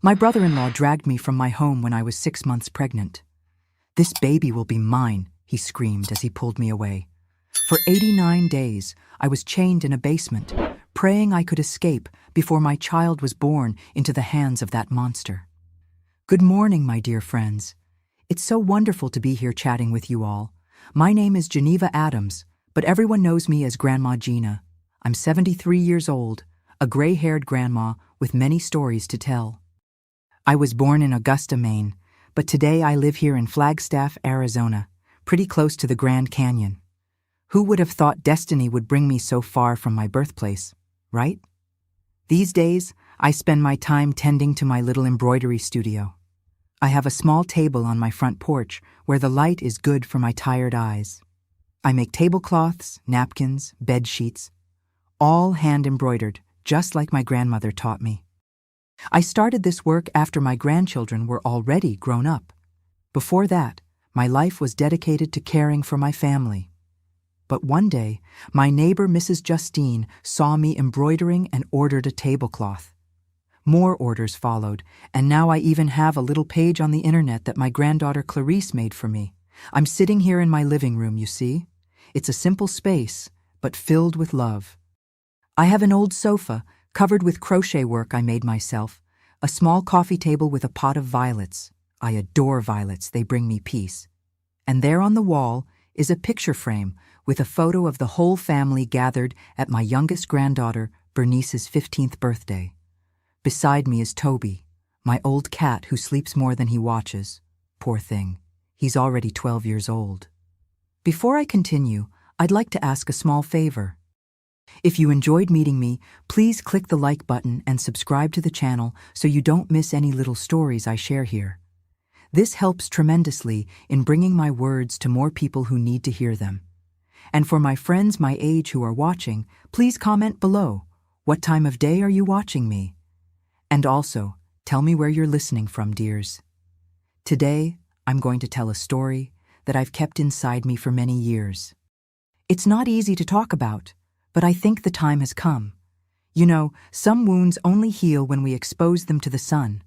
My brother-in-law dragged me from my home when I was 6 months pregnant. "This baby will be mine," he screamed as he pulled me away. For 89 days, I was chained in a basement, praying I could escape before my child was born into the hands of that monster. Good morning, my dear friends. It's so wonderful to be here chatting with you all. My name is Geneva Adams, but everyone knows me as Grandma Gina. I'm 73 years old, a gray-haired grandma with many stories to tell. I was born in Augusta, Maine, but today I live here in Flagstaff, Arizona, pretty close to the Grand Canyon. Who would have thought destiny would bring me so far from my birthplace, right? These days, I spend my time tending to my little embroidery studio. I have a small table on my front porch where the light is good for my tired eyes. I make tablecloths, napkins, bed sheets, all hand-embroidered, just like my grandmother taught me. I started this work after my grandchildren were already grown up. Before that, my life was dedicated to caring for my family. But one day, my neighbor Mrs. Justine saw me embroidering and ordered a tablecloth. More orders followed, and now I even have a little page on the internet that my granddaughter Clarice made for me. I'm sitting here in my living room, you see. It's a simple space, but filled with love. I have an old sofa covered with crochet work I made myself, a small coffee table with a pot of violets. I adore violets, they bring me peace. And there on the wall is a picture frame with a photo of the whole family gathered at my youngest granddaughter, Bernice's 15th birthday. Beside me is Toby, my old cat who sleeps more than he watches. Poor thing, he's already 12 years old. Before I continue, I'd like to ask a small favor. If you enjoyed meeting me, please click the like button and subscribe to the channel so you don't miss any little stories I share here. This helps tremendously in bringing my words to more people who need to hear them. And for my friends my age who are watching, please comment below. What time of day are you watching me? And also, tell me where you're listening from, dears. Today, I'm going to tell a story that I've kept inside me for many years. It's not easy to talk about, but I think the time has come. You know, some wounds only heal when we expose them to the sun,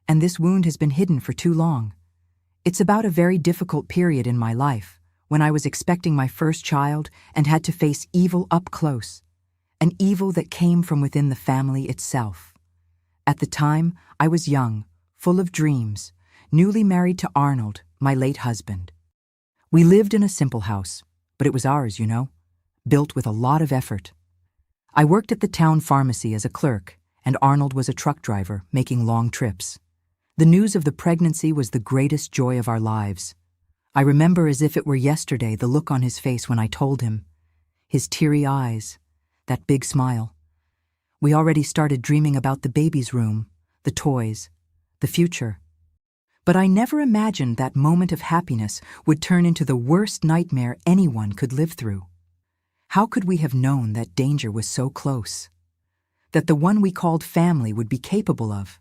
and this wound has been hidden for too long. It's about a very difficult period in my life, when I was expecting my first child and had to face evil up close, an evil that came from within the family itself. At the time, I was young, full of dreams, newly married to Arnold, my late husband. We lived in a simple house, but it was ours, you know, built with a lot of effort. I worked at the town pharmacy as a clerk, and Arnold was a truck driver, making long trips. The news of the pregnancy was the greatest joy of our lives. I remember as if it were yesterday the look on his face when I told him, his teary eyes, that big smile. We already started dreaming about the baby's room, the toys, the future. But I never imagined that moment of happiness would turn into the worst nightmare anyone could live through. How could we have known that danger was so close? That the one we called family would be capable of?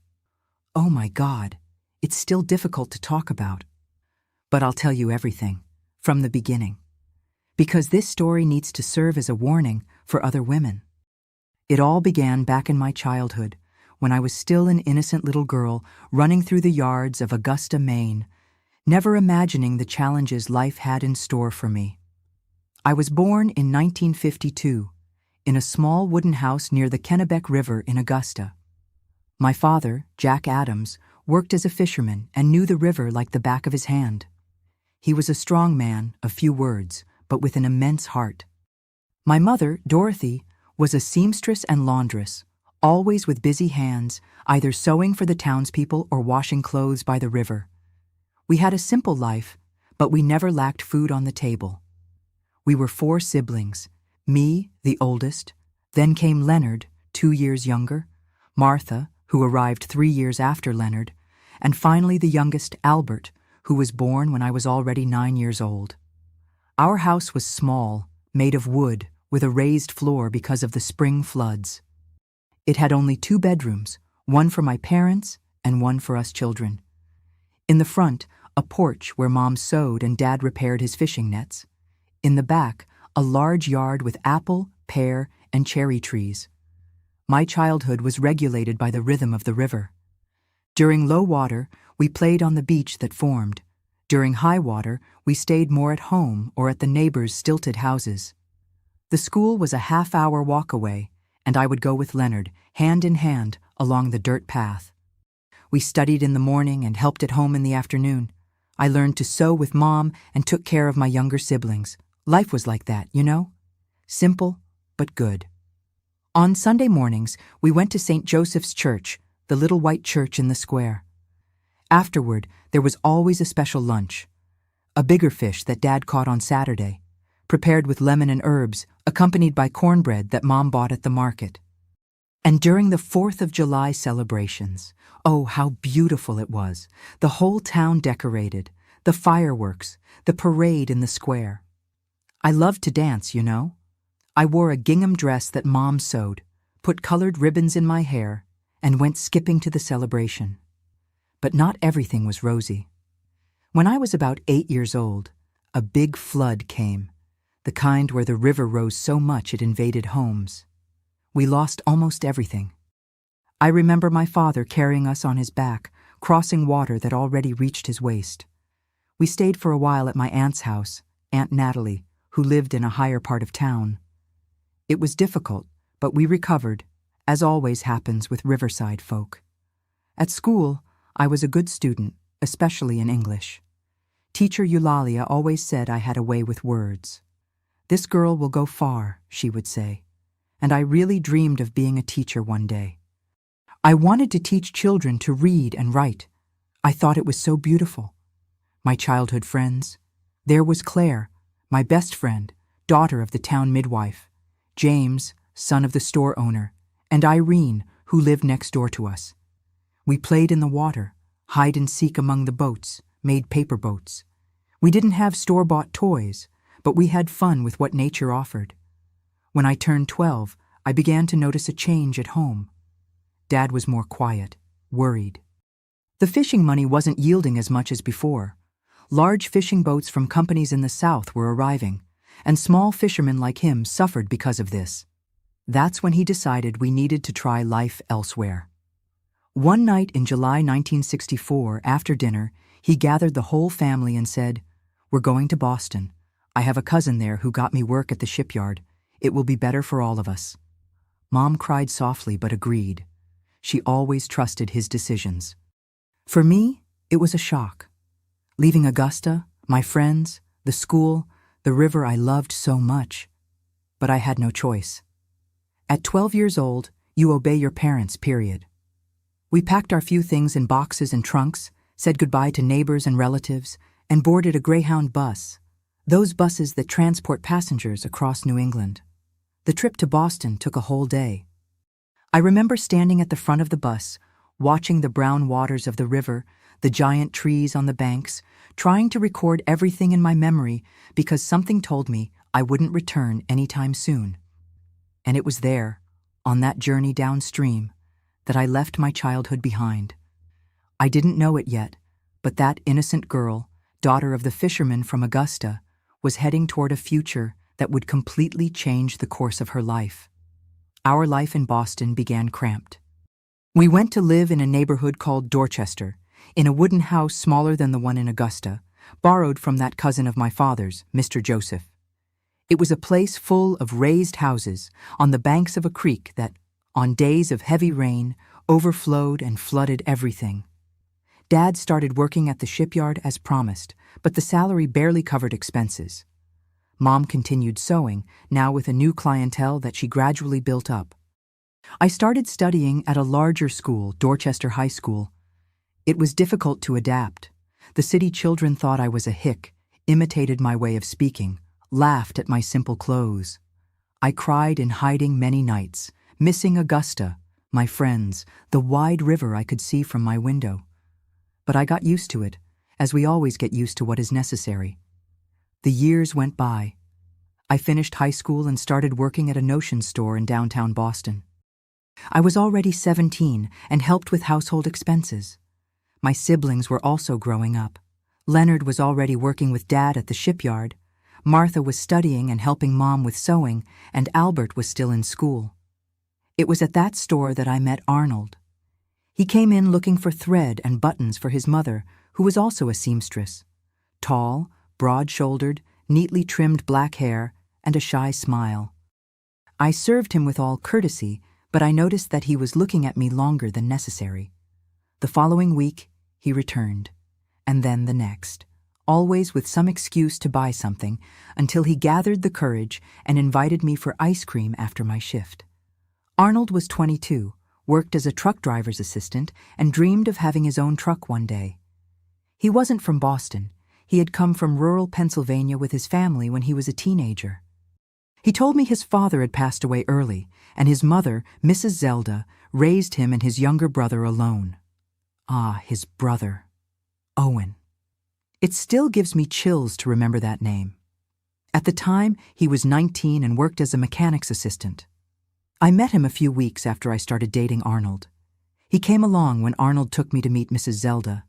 Oh my God, it's still difficult to talk about. But I'll tell you everything, from the beginning. Because this story needs to serve as a warning for other women. It all began back in my childhood, when I was still an innocent little girl running through the yards of Augusta, Maine, never imagining the challenges life had in store for me. I was born in 1952, in a small wooden house near the Kennebec River in Augusta. My father, Jack Adams, worked as a fisherman and knew the river like the back of his hand. He was a strong man, of few words, but with an immense heart. My mother, Dorothy, was a seamstress and laundress, always with busy hands, either sewing for the townspeople or washing clothes by the river. We had a simple life, but we never lacked food on the table. We were 4 siblings, me, the oldest, then came Leonard, 2 years younger, Martha, who arrived 3 years after Leonard, and finally the youngest, Albert, who was born when I was already 9 years old. Our house was small, made of wood, with a raised floor because of the spring floods. It had only 2 bedrooms, one for my parents and one for us children. In the front, a porch where Mom sewed and Dad repaired his fishing nets. In the back, a large yard with apple, pear, and cherry trees. My childhood was regulated by the rhythm of the river. During low water, we played on the beach that formed. During high water, we stayed more at home or at the neighbors' stilted houses. The school was a half-hour walk away, and I would go with Leonard, hand in hand, along the dirt path. We studied in the morning and helped at home in the afternoon. I learned to sew with Mom and took care of my younger siblings. Life was like that, you know? Simple, but good. On Sunday mornings, we went to St. Joseph's Church, the little white church in the square. Afterward, there was always a special lunch. A bigger fish that Dad caught on Saturday, prepared with lemon and herbs, accompanied by cornbread that Mom bought at the market. And during the 4th of July celebrations, oh, how beautiful it was. The whole town decorated, the fireworks, the parade in the square. I loved to dance, you know. I wore a gingham dress that Mom sewed, put colored ribbons in my hair, and went skipping to the celebration. But not everything was rosy. When I was about 8 years old, a big flood came, the kind where the river rose so much it invaded homes. We lost almost everything. I remember my father carrying us on his back, crossing water that already reached his waist. We stayed for a while at my aunt's house, Aunt Natalie, who lived in a higher part of town. It was difficult, but we recovered, as always happens with riverside folk. At school, I was a good student, especially in English. Teacher Eulalia always said I had a way with words. "This girl will go far," she would say, and I really dreamed of being a teacher one day. I wanted to teach children to read and write. I thought it was so beautiful. My childhood friends. There was Claire, my best friend, daughter of the town midwife, James, son of the store owner, and Irene, who lived next door to us. We played in the water, hide and seek among the boats, made paper boats. We didn't have store-bought toys, but we had fun with what nature offered. When I turned 12, I began to notice a change at home. Dad was more quiet, worried. The fishing money wasn't yielding as much as before. Large fishing boats from companies in the South were arriving, and small fishermen like him suffered because of this. That's when he decided we needed to try life elsewhere. One night in July 1964, after dinner, he gathered the whole family and said, "We're going to Boston. I have a cousin there who got me work at the shipyard. It will be better for all of us." Mom cried softly but agreed. She always trusted his decisions. For me, it was a shock. Leaving Augusta, my friends, the school, the river I loved so much. But I had no choice. At 12 years old, you obey your parents, period. We packed our few things in boxes and trunks, said goodbye to neighbors and relatives, and boarded a Greyhound bus, those buses that transport passengers across New England. The trip to Boston took a whole day. I remember standing at the front of the bus, watching the brown waters of the river, the giant trees on the banks, trying to record everything in my memory because something told me I wouldn't return anytime soon. And it was there, on that journey downstream, that I left my childhood behind. I didn't know it yet, but that innocent girl, daughter of the fisherman from Augusta, was heading toward a future that would completely change the course of her life. Our life in Boston began cramped. We went to live in a neighborhood called Dorchester, in a wooden house smaller than the one in Augusta, borrowed from that cousin of my father's, Mr. Joseph. It was a place full of raised houses on the banks of a creek that, on days of heavy rain, overflowed and flooded everything. Dad started working at the shipyard as promised, but the salary barely covered expenses. Mom continued sewing, now with a new clientele that she gradually built up. I started studying at a larger school, Dorchester High School. It was difficult to adapt. The city children thought I was a hick, imitated my way of speaking, laughed at my simple clothes. I cried in hiding many nights, missing Augusta, my friends, the wide river I could see from my window. But I got used to it, as we always get used to what is necessary. The years went by. I finished high school and started working at a notion store in downtown Boston. I was already 17 and helped with household expenses. My siblings were also growing up. Leonard was already working with Dad at the shipyard. Martha was studying and helping Mom with sewing, and Albert was still in school. It was at that store that I met Arnold. He came in looking for thread and buttons for his mother, who was also a seamstress. Tall, broad-shouldered, neatly trimmed black hair, and a shy smile. I served him with all courtesy, but I noticed that he was looking at me longer than necessary. The following week, he returned, and then the next, always with some excuse to buy something, until he gathered the courage and invited me for ice cream after my shift. Arnold was 22, worked as a truck driver's assistant, and dreamed of having his own truck one day. He wasn't from Boston. He had come from rural Pennsylvania with his family when he was a teenager. He told me his father had passed away early, and his mother, Mrs. Zelda, raised him and his younger brother alone. Ah, his brother. Owen. It still gives me chills to remember that name. At the time, he was 19 and worked as a mechanic's assistant. I met him a few weeks after I started dating Arnold. He came along when Arnold took me to meet Mrs. Zelda.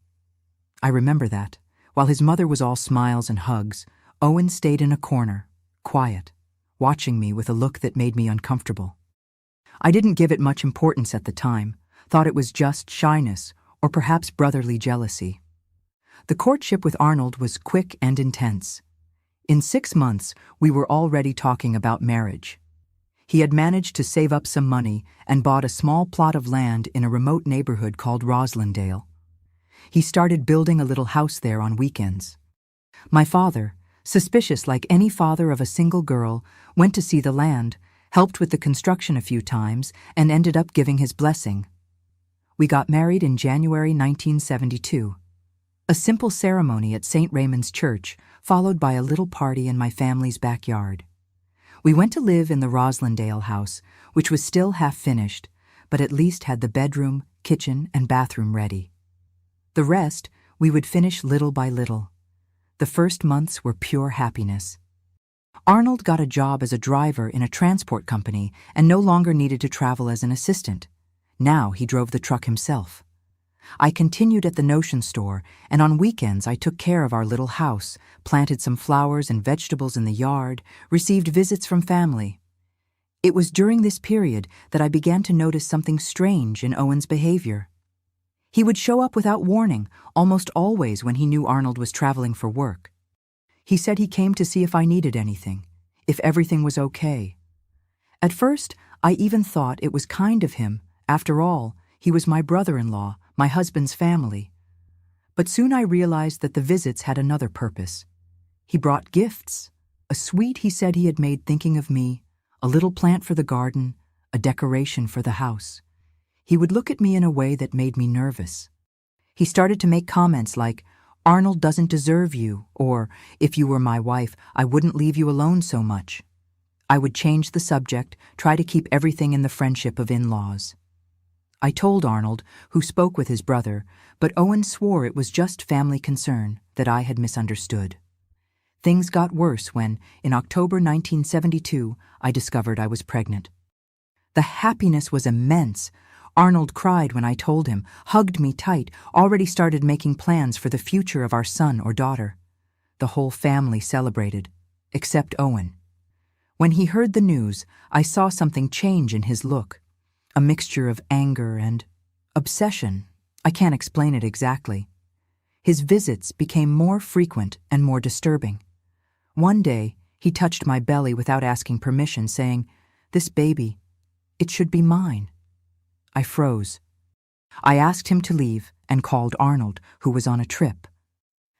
I remember that. While his mother was all smiles and hugs, Owen stayed in a corner, quiet, watching me with a look that made me uncomfortable. I didn't give it much importance at the time, thought it was just shyness or perhaps brotherly jealousy. The courtship with Arnold was quick and intense. In 6 months, we were already talking about marriage. He had managed to save up some money and bought a small plot of land in a remote neighborhood called Roslindale. He started building a little house there on weekends. My father, suspicious like any father of a single girl, went to see the land, helped with the construction a few times, and ended up giving his blessing. We got married in January 1972. A simple ceremony at St. Raymond's Church, followed by a little party in my family's backyard. We went to live in the Roslindale house, which was still half finished, but at least had the bedroom, kitchen, and bathroom ready. The rest we would finish little by little. The first months were pure happiness. Arnold got a job as a driver in a transport company and no longer needed to travel as an assistant. Now he drove the truck himself. I continued at the Notion store, and on weekends I took care of our little house, planted some flowers and vegetables in the yard, received visits from family. It was during this period that I began to notice something strange in Owen's behavior. He would show up without warning, almost always when he knew Arnold was traveling for work. He said he came to see if I needed anything, if everything was okay. At first, I even thought it was kind of him. After all, he was my brother-in-law, my husband's family. But soon I realized that the visits had another purpose. He brought gifts, a sweet he said he had made thinking of me, a little plant for the garden, a decoration for the house. He would look at me in a way that made me nervous. He started to make comments like, "Arnold doesn't deserve you," or, "If you were my wife, I wouldn't leave you alone so much." I would change the subject, try to keep everything in the friendship of in-laws. I told Arnold, who spoke with his brother, but Owen swore it was just family concern, that I had misunderstood. Things got worse when, in October 1972, I discovered I was pregnant. The happiness was immense. Arnold cried when I told him, hugged me tight, already started making plans for the future of our son or daughter. The whole family celebrated, except Owen. When he heard the news, I saw something change in his look. A mixture of anger and obsession. I can't explain it exactly. His visits became more frequent and more disturbing. One day, he touched my belly without asking permission, saying, "This baby, it should be mine." I froze. I asked him to leave and called Arnold, who was on a trip.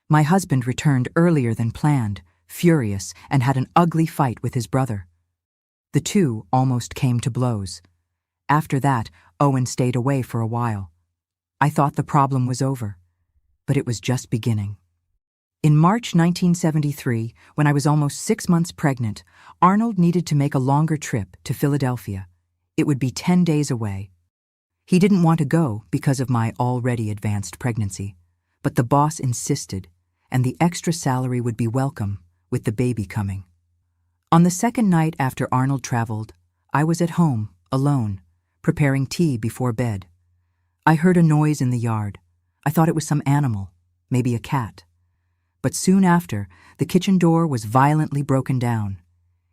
My husband returned earlier than planned, furious, and had an ugly fight with his brother. The two almost came to blows. After that, Owen stayed away for a while. I thought the problem was over, but it was just beginning. In March 1973, when I was almost 6 months pregnant, Arnold needed to make a longer trip to Philadelphia. It would be 10 days away. He didn't want to go because of my already advanced pregnancy, but the boss insisted, and the extra salary would be welcome with the baby coming. On the second night after Arnold traveled, I was at home, alone, preparing tea before bed. I heard a noise in the yard. I thought it was some animal, maybe a cat. But soon after, the kitchen door was violently broken down.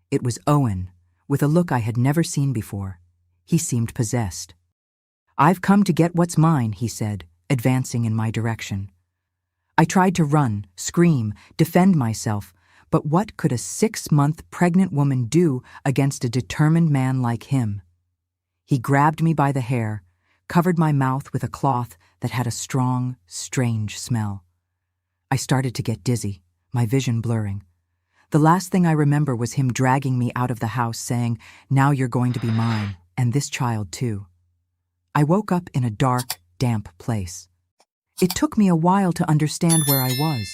It was Owen, with a look I had never seen before. He seemed possessed. "I've come to get what's mine," he said, advancing in my direction. I tried to run, scream, defend myself, but what could a 6-month pregnant woman do against a determined man like him? He grabbed me by the hair, covered my mouth with a cloth that had a strong, strange smell. I started to get dizzy, my vision blurring. The last thing I remember was him dragging me out of the house saying, "Now you're going to be mine, and this child too." I woke up in a dark, damp place. It took me a while to understand where I was.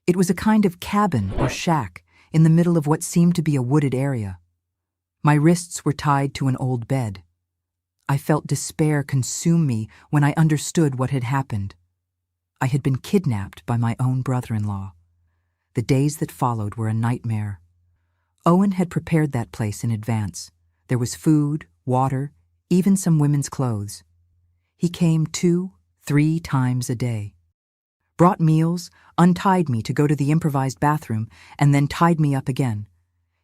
It was a kind of cabin or shack in the middle of what seemed to be a wooded area. My wrists were tied to an old bed. I felt despair consume me when I understood what had happened. I had been kidnapped by my own brother-in-law. The days that followed were a nightmare. Owen had prepared that place in advance. There was food, water, even some women's clothes. He came 2-3 times a day. Brought meals, untied me to go to the improvised bathroom, and then tied me up again.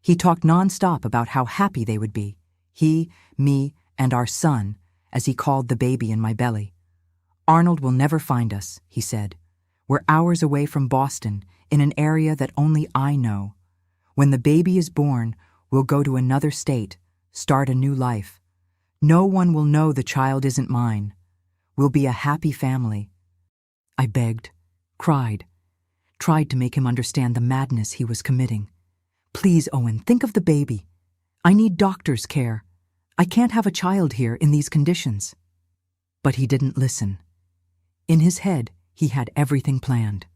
He talked nonstop about how happy they would be. He, me, and our son, as he called the baby in my belly. "Arnold will never find us," he said. "We're hours away from Boston, in an area that only I know. When the baby is born, we'll go to another state, start a new life. No one will know the child isn't mine. We'll be a happy family." I begged, cried, tried to make him understand the madness he was committing. "Please, Owen, think of the baby. I need doctor's care. I can't have a child here in these conditions." But he didn't listen. In his head, he had everything planned.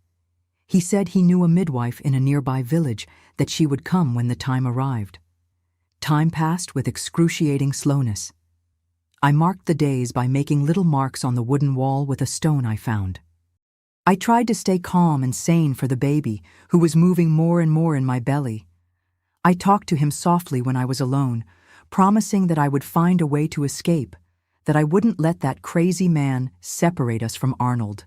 He said he knew a midwife in a nearby village, that she would come when the time arrived. Time passed with excruciating slowness. I marked the days by making little marks on the wooden wall with a stone I found. I tried to stay calm and sane for the baby, who was moving more and more in my belly. I talked to him softly when I was alone, promising that I would find a way to escape, that I wouldn't let that crazy man separate us from Arnold.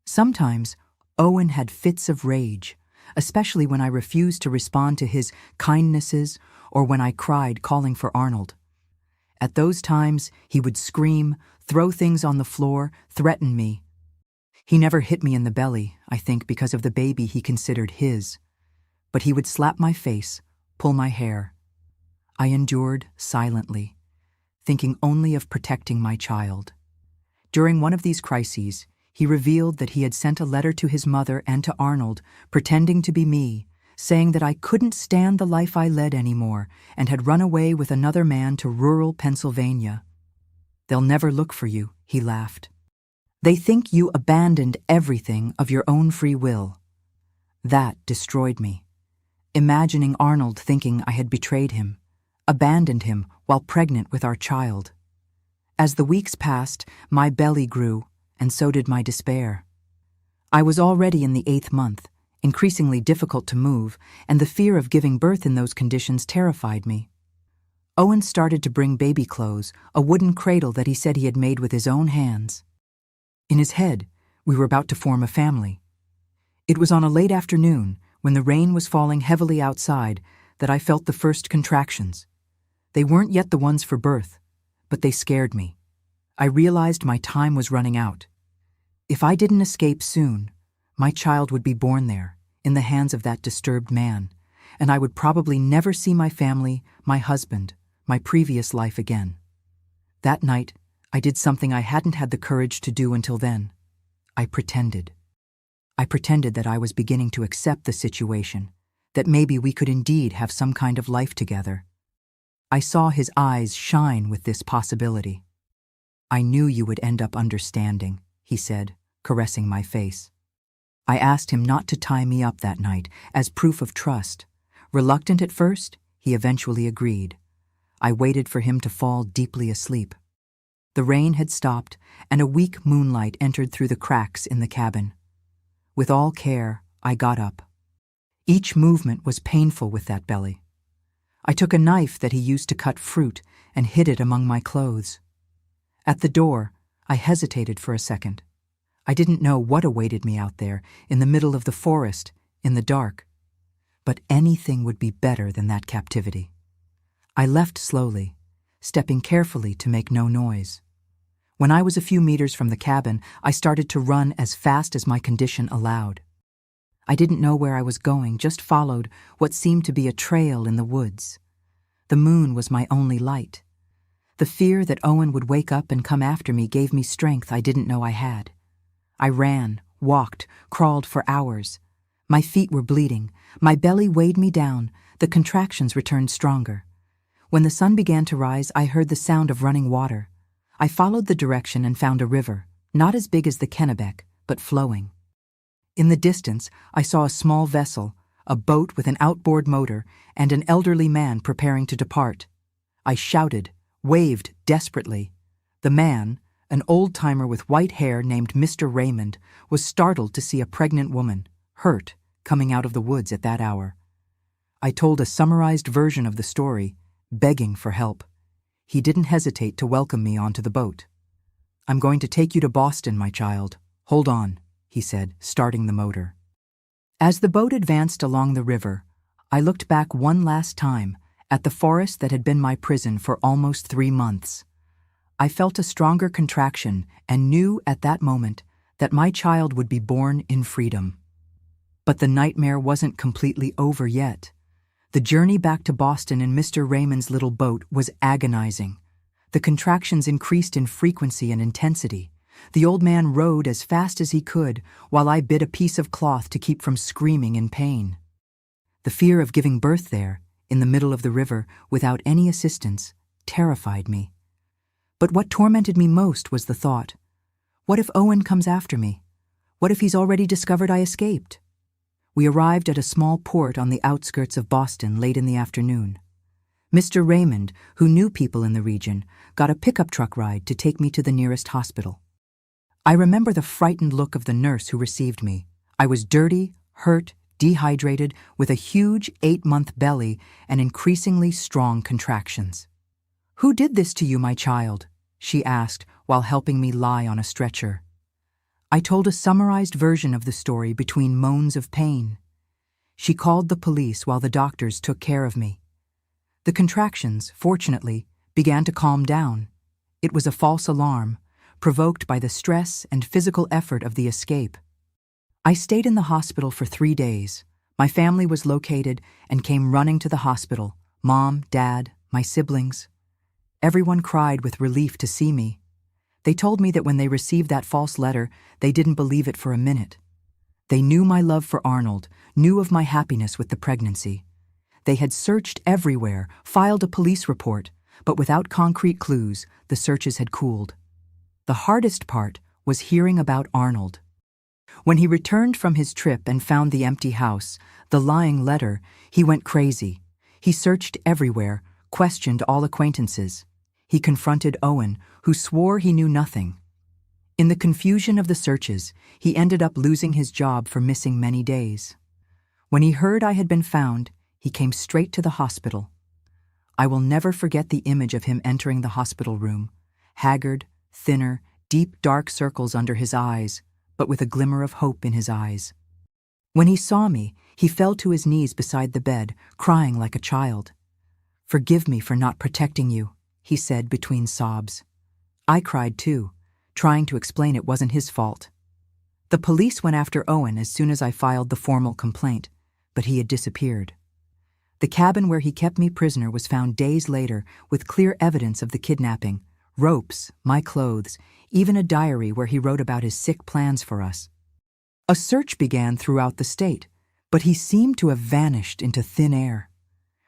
Sometimes, Owen had fits of rage, especially when I refused to respond to his kindnesses or when I cried calling for Arnold. At those times, he would scream, throw things on the floor, threaten me. He never hit me in the belly, I think because of the baby he considered his. But he would slap my face, pull my hair. I endured silently, thinking only of protecting my child. During one of these crises, he revealed that he had sent a letter to his mother and to Arnold, pretending to be me, saying that I couldn't stand the life I led anymore and had run away with another man to rural Pennsylvania. "They'll never look for you," he laughed. "They think you abandoned everything of your own free will." That destroyed me. Imagining Arnold thinking I had betrayed him, abandoned him while pregnant with our child. As the weeks passed, my belly grew, and so did my despair. I was already in the 8th month, increasingly difficult to move, and the fear of giving birth in those conditions terrified me. Owen started to bring baby clothes, a wooden cradle that he said he had made with his own hands. In his head, we were about to form a family. It was on a late afternoon, when the rain was falling heavily outside, that I felt the first contractions. They weren't yet the ones for birth, but they scared me. I realized my time was running out. If I didn't escape soon, my child would be born there, in the hands of that disturbed man, and I would probably never see my family, my husband, my previous life again. That night, I did something I hadn't had the courage to do until then. I pretended. I pretended that I was beginning to accept the situation, that maybe we could indeed have some kind of life together. I saw his eyes shine with this possibility. "I knew you would end up understanding," he said, caressing my face. I asked him not to tie me up that night, as proof of trust. Reluctant at first, he eventually agreed. I waited for him to fall deeply asleep. The rain had stopped, and a weak moonlight entered through the cracks in the cabin. With all care, I got up. Each movement was painful with that belly. I took a knife that he used to cut fruit and hid it among my clothes. At the door, I hesitated for a second. I didn't know what awaited me out there, in the middle of the forest, in the dark. But anything would be better than that captivity. I left slowly, stepping carefully to make no noise. When I was a few meters from the cabin, I started to run as fast as my condition allowed. I didn't know where I was going, just followed what seemed to be a trail in the woods. The moon was my only light. The fear that Owen would wake up and come after me gave me strength I didn't know I had. I ran, walked, crawled for hours. My feet were bleeding, my belly weighed me down, the contractions returned stronger. When the sun began to rise, I heard the sound of running water. I followed the direction and found a river, not as big as the Kennebec, but flowing. In the distance, I saw a small vessel, a boat with an outboard motor, and an elderly man preparing to depart. I shouted, waved desperately. The man, an old-timer with white hair named Mr. Raymond, was startled to see a pregnant woman, hurt, coming out of the woods at that hour. I told a summarized version of the story, begging for help. He didn't hesitate to welcome me onto the boat. "I'm going to take you to Boston, my child. Hold on," he said, starting the motor. As the boat advanced along the river, I looked back one last time at the forest that had been my prison for almost 3 months. I felt a stronger contraction and knew at that moment that my child would be born in freedom. But the nightmare wasn't completely over yet. The journey back to Boston in Mr. Raymond's little boat was agonizing. The contractions increased in frequency and intensity. The old man rowed as fast as he could, while I bit a piece of cloth to keep from screaming in pain. The fear of giving birth there, in the middle of the river, without any assistance, terrified me. But what tormented me most was the thought, what if Owen comes after me? What if he's already discovered I escaped? We arrived at a small port on the outskirts of Boston late in the afternoon. Mr. Raymond, who knew people in the region, got a pickup truck ride to take me to the nearest hospital. I remember the frightened look of the nurse who received me. I was dirty, hurt, dehydrated, with a huge 8-month belly and increasingly strong contractions. "Who did this to you, my child?" she asked while helping me lie on a stretcher. I told a summarized version of the story between moans of pain. She called the police while the doctors took care of me. The contractions, fortunately, began to calm down. It was a false alarm, provoked by the stress and physical effort of the escape. I stayed in the hospital for 3 days. My family was located and came running to the hospital. Mom, Dad, my siblings. Everyone cried with relief to see me. They told me that when they received that false letter, they didn't believe it for a minute. They knew my love for Arnold, knew of my happiness with the pregnancy. They had searched everywhere, filed a police report, but without concrete clues, the searches had cooled. The hardest part was hearing about Arnold. When he returned from his trip and found the empty house, the lying letter, he went crazy. He searched everywhere, questioned all acquaintances. He confronted Owen, who swore he knew nothing. In the confusion of the searches, he ended up losing his job for missing many days. When he heard I had been found, he came straight to the hospital. I will never forget the image of him entering the hospital room, haggard, thinner, deep dark circles under his eyes, but with a glimmer of hope in his eyes. When he saw me, he fell to his knees beside the bed, crying like a child. "Forgive me for not protecting you," he said between sobs. I cried too, trying to explain it wasn't his fault. The police went after Owen as soon as I filed the formal complaint, but he had disappeared. The cabin where he kept me prisoner was found days later with clear evidence of the kidnapping, ropes, my clothes, even a diary where he wrote about his sick plans for us. A search began throughout the state, but he seemed to have vanished into thin air.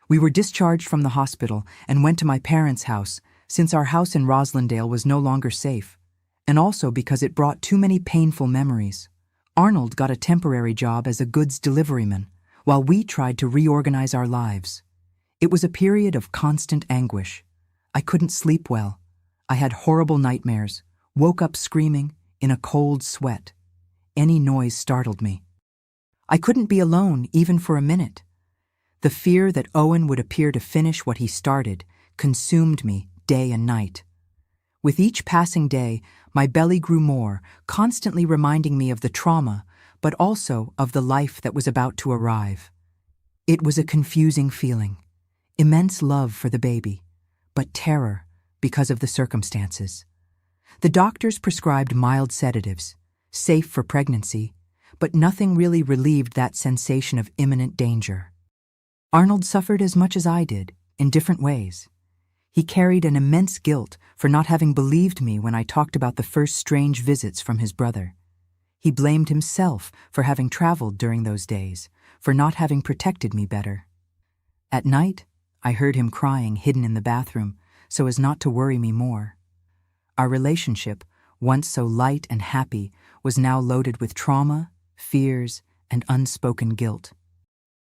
We were discharged from the hospital and went to my parents' house, since our house in Roslindale was no longer safe, and also because it brought too many painful memories. Arnold got a temporary job as a goods deliveryman, while we tried to reorganize our lives. It was a period of constant anguish. I couldn't sleep well. I had horrible nightmares, woke up screaming, in a cold sweat. Any noise startled me. I couldn't be alone even for a minute. The fear that Owen would appear to finish what he started consumed me day and night. With each passing day, my belly grew more, constantly reminding me of the trauma, but also of the life that was about to arrive. It was a confusing feeling, immense love for the baby, but terror because of the circumstances. The doctors prescribed mild sedatives, safe for pregnancy, but nothing really relieved that sensation of imminent danger. Arnold suffered as much as I did, in different ways. He carried an immense guilt for not having believed me when I talked about the first strange visits from his brother. He blamed himself for having traveled during those days, for not having protected me better. At night, I heard him crying hidden in the bathroom so as not to worry me more. Our relationship, once so light and happy, was now loaded with trauma, fears, and unspoken guilt.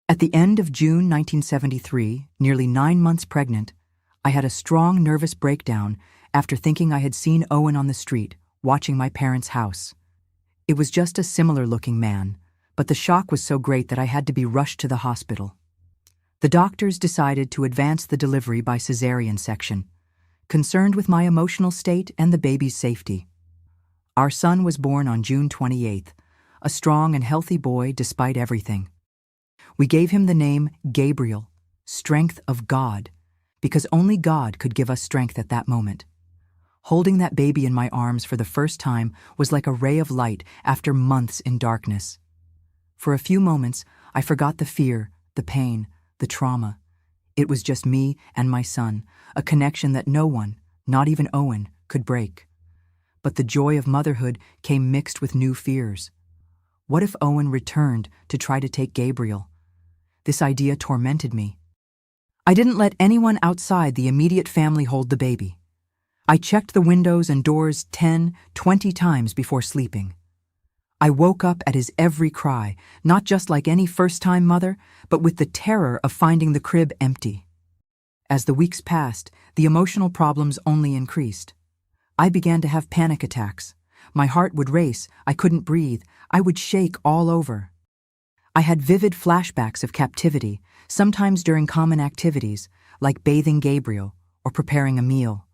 At the end of June 1973, nearly 9 months pregnant, I had a strong nervous breakdown after thinking I had seen Owen on the street, watching my parents' house. It was just a similar-looking man, but the shock was so great that I had to be rushed to the hospital. The doctors decided to advance the delivery by cesarean section, concerned with my emotional state and the baby's safety. Our son was born on June 28th, a strong and healthy boy despite everything. We gave him the name Gabriel, Strength of God, because only God could give us strength at that moment. Holding that baby in my arms for the first time was like a ray of light after months in darkness. For a few moments, I forgot the fear, the pain, the trauma. It was just me and my son, a connection that no one, not even Owen, could break. But the joy of motherhood came mixed with new fears. What if Owen returned to try to take Gabriel? This idea tormented me. I didn't let anyone outside the immediate family hold the baby. I checked the windows and doors 10, 20 times before sleeping. I woke up at his every cry, not just like any first-time mother, but with the terror of finding the crib empty. As the weeks passed, the emotional problems only increased. I began to have panic attacks. My heart would race, I couldn't breathe, I would shake all over. I had vivid flashbacks of captivity, sometimes during common activities, like bathing Gabriel or preparing a meal.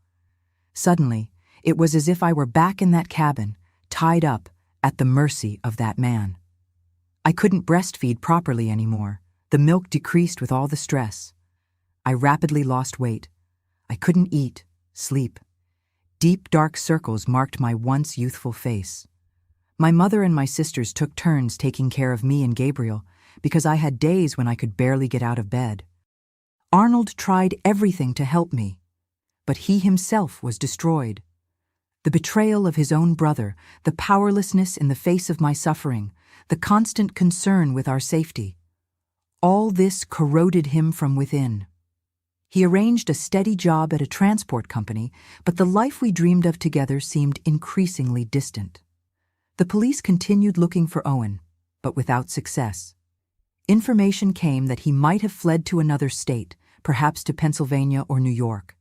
Suddenly, it was as if I were back in that cabin, tied up, at the mercy of that man. I couldn't breastfeed properly anymore. The milk decreased with all the stress. I rapidly lost weight. I couldn't eat, sleep. Deep, dark circles marked my once youthful face. My mother and my sisters took turns taking care of me and Gabriel because I had days when I could barely get out of bed. Arnold tried everything to help me, but he himself was destroyed. The betrayal of his own brother, the powerlessness in the face of my suffering, the constant concern with our safety. All this corroded him from within. He arranged a steady job at a transport company, but the life we dreamed of together seemed increasingly distant. The police continued looking for Owen, but without success. Information came that he might have fled to another state, perhaps to Pennsylvania or New York.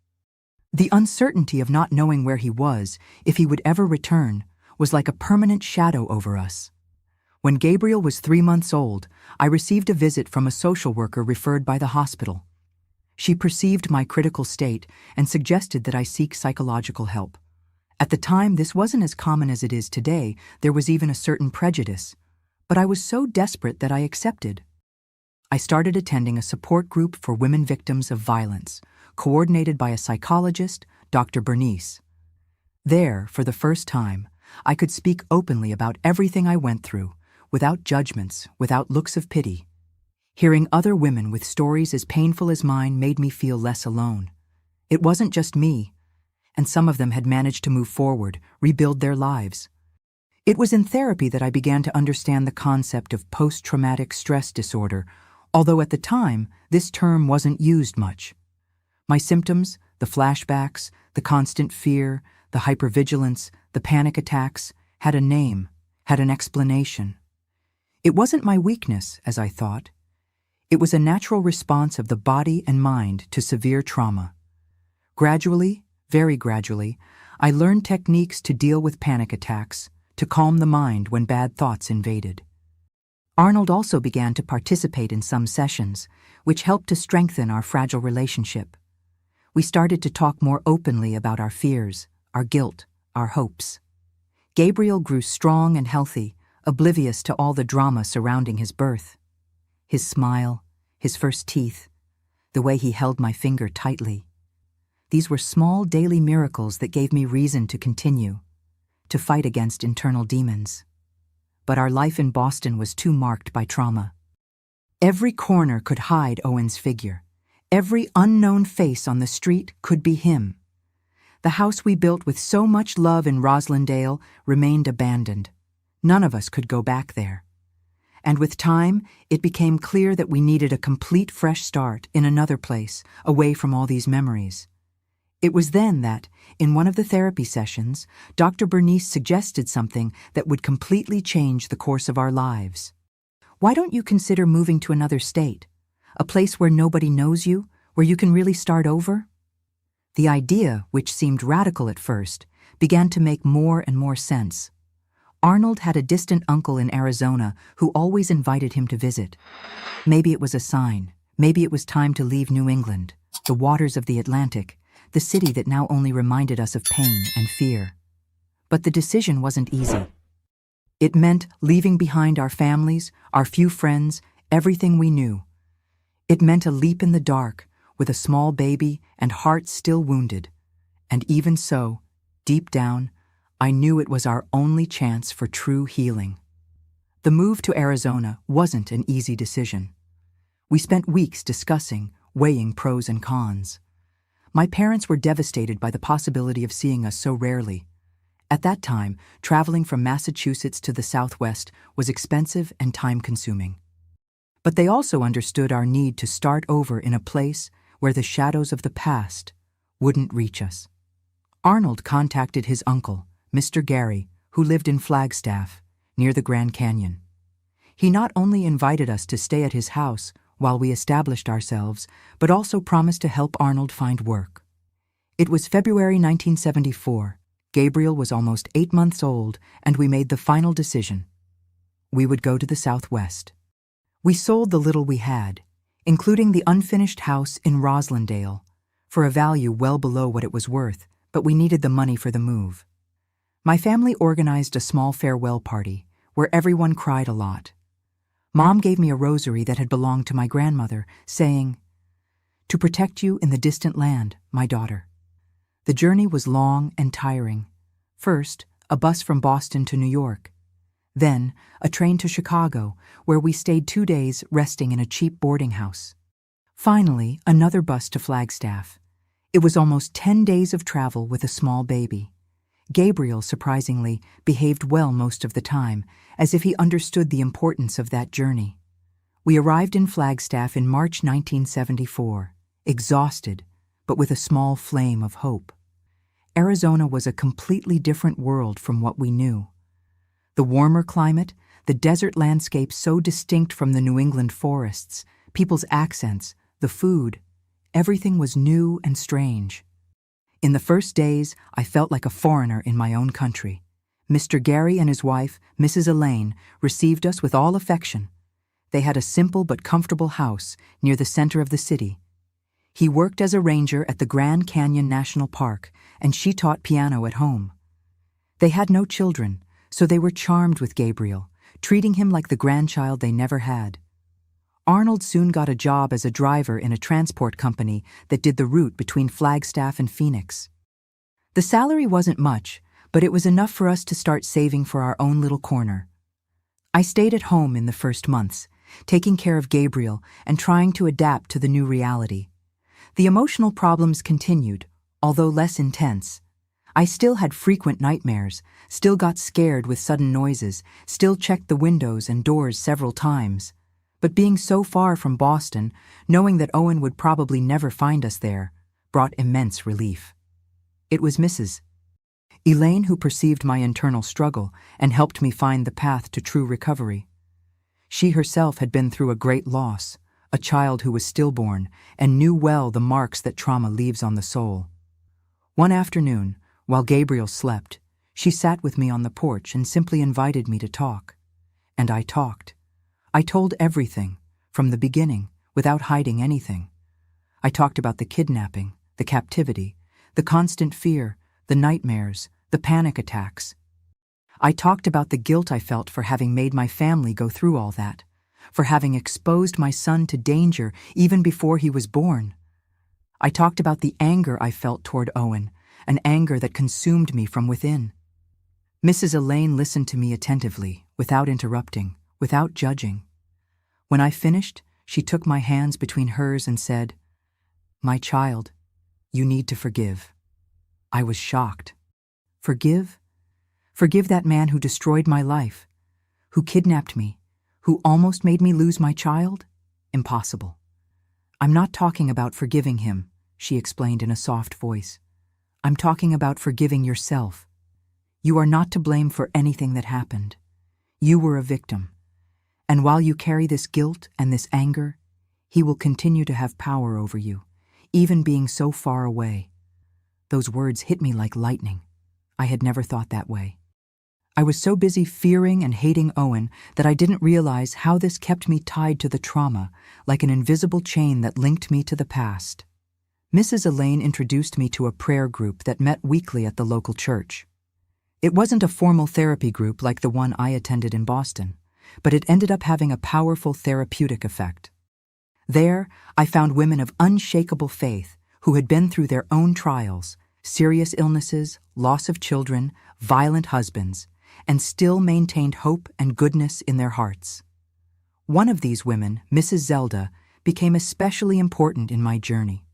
The uncertainty of not knowing where he was, if he would ever return, was like a permanent shadow over us. When Gabriel was 3 months old, I received a visit from a social worker referred by the hospital. She perceived my critical state and suggested that I seek psychological help. At the time, this wasn't as common as it is today. There was even a certain prejudice. But I was so desperate that I accepted. I started attending a support group for women victims of violence, coordinated by a psychologist, Dr. Bernice. There, for the first time, I could speak openly about everything I went through, without judgments, without looks of pity. Hearing other women with stories as painful as mine made me feel less alone. It wasn't just me, and some of them had managed to move forward, rebuild their lives. It was in therapy that I began to understand the concept of post-traumatic stress disorder, although at the time, this term wasn't used much. My symptoms, the flashbacks, the constant fear, the hypervigilance, the panic attacks, had a name, had an explanation. It wasn't my weakness, as I thought. It was a natural response of the body and mind to severe trauma. Gradually, very gradually, I learned techniques to deal with panic attacks, to calm the mind when bad thoughts invaded. Arnold also began to participate in some sessions, which helped to strengthen our fragile relationship. We started to talk more openly about our fears, our guilt, our hopes. Gabriel grew strong and healthy, oblivious to all the drama surrounding his birth. His smile, his first teeth, the way he held my finger tightly. These were small daily miracles that gave me reason to continue. to fight against internal demons. But our life in Boston was too marked by trauma. Every corner could hide Owen's figure. Every unknown face on the street could be him. The house we built with so much love in Roslindale remained abandoned. None of us could go back there. And with time, it became clear that we needed a complete fresh start in another place, away from all these memories. It was then that, in one of the therapy sessions, Dr. Bernice suggested something that would completely change the course of our lives. Why don't you consider moving to another state? A place where nobody knows you, where you can really start over? The idea, which seemed radical at first, began to make more and more sense. Arnold had a distant uncle in Arizona who always invited him to visit. Maybe it was a sign. Maybe it was time to leave New England, the waters of the Atlantic, the city that now only reminded us of pain and fear. But the decision wasn't easy. It meant leaving behind our families, our few friends, everything we knew. It meant a leap in the dark, with a small baby and heart still wounded. And even so, deep down, I knew it was our only chance for true healing. The move to Arizona wasn't an easy decision. We spent weeks discussing, weighing pros and cons. My parents were devastated by the possibility of seeing us so rarely. At that time, traveling from Massachusetts to the Southwest was expensive and time-consuming. But they also understood our need to start over in a place where the shadows of the past wouldn't reach us. Arnold contacted his uncle, Mr. Gary, who lived in Flagstaff, near the Grand Canyon. He not only invited us to stay at his house while we established ourselves, but also promised to help Arnold find work. It was February 1974. Gabriel was almost 8 months old, and we made the final decision. We would go to the Southwest. We sold the little we had, including the unfinished house in Roslindale, for a value well below what it was worth, but we needed the money for the move. My family organized a small farewell party, where everyone cried a lot. Mom gave me a rosary that had belonged to my grandmother, saying, "To protect you in the distant land, my daughter." The journey was long and tiring. First, a bus from Boston to New York. Then, a train to Chicago, where we stayed 2 days resting in a cheap boarding house. Finally, another bus to Flagstaff. It was almost 10 days of travel with a small baby. Gabriel, surprisingly, behaved well most of the time, as if he understood the importance of that journey. We arrived in Flagstaff in March 1974, exhausted, but with a small flame of hope. Arizona was a completely different world from what we knew. The warmer climate, the desert landscape so distinct from the New England forests, people's accents, the food, everything was new and strange. In the first days, I felt like a foreigner in my own country. Mr. Gary and his wife, Mrs. Elaine, received us with all affection. They had a simple but comfortable house near the center of the city. He worked as a ranger at the Grand Canyon National Park, and she taught piano at home. They had no children, so they were charmed with Gabriel, treating him like the grandchild they never had. Arnold soon got a job as a driver in a transport company that did the route between Flagstaff and Phoenix. The salary wasn't much, but it was enough for us to start saving for our own little corner. I stayed at home in the first months, taking care of Gabriel and trying to adapt to the new reality. The emotional problems continued, although less intense. I still had frequent nightmares, still got scared with sudden noises, still checked the windows and doors several times. But being so far from Boston, knowing that Owen would probably never find us there, brought immense relief. It was Mrs. Elaine who perceived my internal struggle and helped me find the path to true recovery. She herself had been through a great loss, a child who was stillborn, and knew well the marks that trauma leaves on the soul. One afternoon, while Gabriel slept, she sat with me on the porch and simply invited me to talk. And I talked. I told everything, from the beginning, without hiding anything. I talked about the kidnapping, the captivity, the constant fear, the nightmares, the panic attacks. I talked about the guilt I felt for having made my family go through all that, for having exposed my son to danger even before he was born. I talked about the anger I felt toward Owen, an anger that consumed me from within. Mrs. Elaine listened to me attentively, without interrupting, without judging. When I finished, she took my hands between hers and said, "My child, you need to forgive." I was shocked. Forgive? Forgive that man who destroyed my life, who kidnapped me, who almost made me lose my child? Impossible. "I'm not talking about forgiving him," she explained in a soft voice. "I'm talking about forgiving yourself. You are not to blame for anything that happened. You were a victim. And while you carry this guilt and this anger, he will continue to have power over you, even being so far away." Those words hit me like lightning. I had never thought that way. I was so busy fearing and hating Owen that I didn't realize how this kept me tied to the trauma, like an invisible chain that linked me to the past. Mrs. Elaine introduced me to a prayer group that met weekly at the local church. It wasn't a formal therapy group like the one I attended in Boston, but it ended up having a powerful therapeutic effect. There, I found women of unshakable faith who had been through their own trials, serious illnesses, loss of children, violent husbands, and still maintained hope and goodness in their hearts. One of these women, Mrs. Zelda, became especially important in my journey.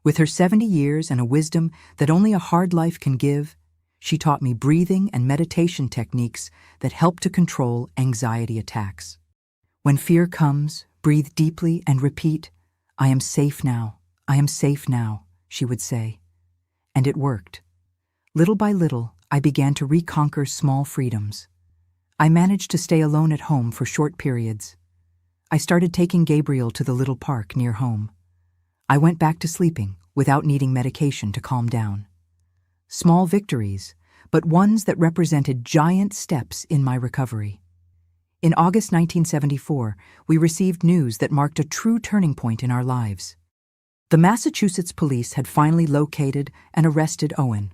With her 70 years and a wisdom that only a hard life can give, she taught me breathing and meditation techniques that help to control anxiety attacks. When fear comes, breathe deeply and repeat, "I am safe now, I am safe now," she would say. And it worked. Little by little, I began to reconquer small freedoms. I managed to stay alone at home for short periods. I started taking Gabriel to the little park near home. I went back to sleeping without needing medication to calm down. Small victories, but ones that represented giant steps in my recovery. In August 1974, we received news that marked a true turning point in our lives. The Massachusetts police had finally located and arrested Owen.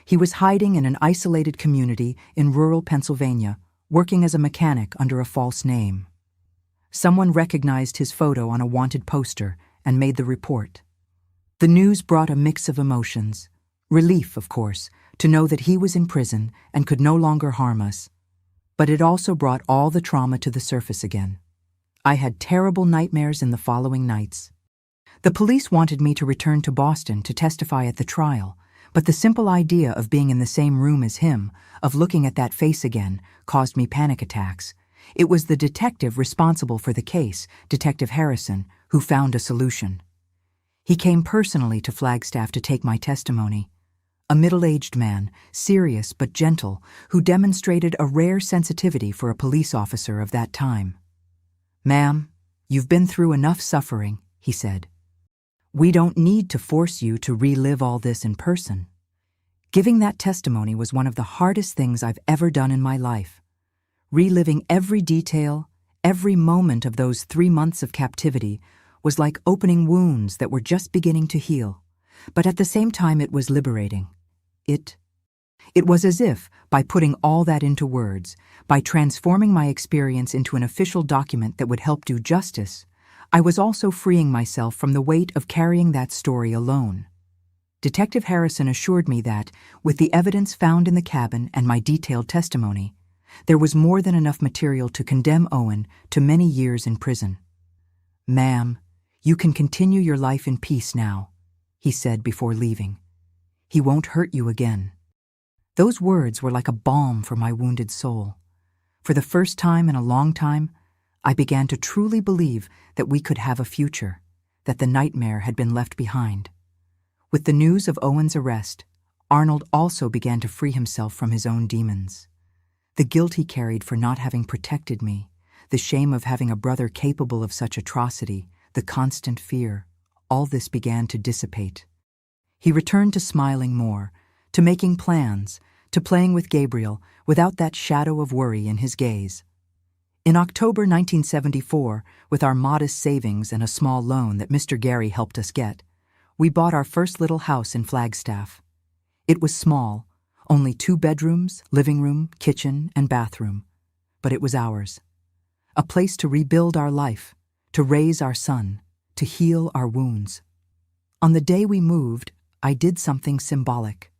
He was hiding in an isolated community in rural Pennsylvania, working as a mechanic under a false name. Someone recognized his photo on a wanted poster and made the report. The news brought a mix of emotions. Relief, of course, to know that he was in prison and could no longer harm us. But it also brought all the trauma to the surface again. I had terrible nightmares in the following nights. The police wanted me to return to Boston to testify at the trial, but the simple idea of being in the same room as him, of looking at that face again, caused me panic attacks. It was the detective responsible for the case, Detective Harrison, who found a solution. He came personally to Flagstaff to take my testimony. A middle-aged man, serious but gentle, who demonstrated a rare sensitivity for a police officer of that time. "Ma'am, you've been through enough suffering," he said. "We don't need to force you to relive all this in person." Giving that testimony was one of the hardest things I've ever done in my life. Reliving every detail, every moment of those 3 months of captivity was like opening wounds that were just beginning to heal. But at the same time, it was liberating. It was as if, by putting all that into words, by transforming my experience into an official document that would help do justice, I was also freeing myself from the weight of carrying that story alone. Detective Harrison assured me that, with the evidence found in the cabin and my detailed testimony, there was more than enough material to condemn Owen to many years in prison. "Ma'am, you can continue your life in peace now," he said before leaving. "He won't hurt you again." Those words were like a balm for my wounded soul. For the first time in a long time, I began to truly believe that we could have a future, that the nightmare had been left behind. With the news of Owen's arrest, Arnold also began to free himself from his own demons. The guilt he carried for not having protected me, the shame of having a brother capable of such atrocity, the constant fear, all this began to dissipate. He returned to smiling more, to making plans, to playing with Gabriel without that shadow of worry in his gaze. In October 1974, with our modest savings and a small loan that Mr. Gary helped us get, we bought our first little house in Flagstaff. It was small, only 2 bedrooms, living room, kitchen, and bathroom, but it was ours. A place to rebuild our life, to raise our son, to heal our wounds. On the day we moved, I did something symbolic.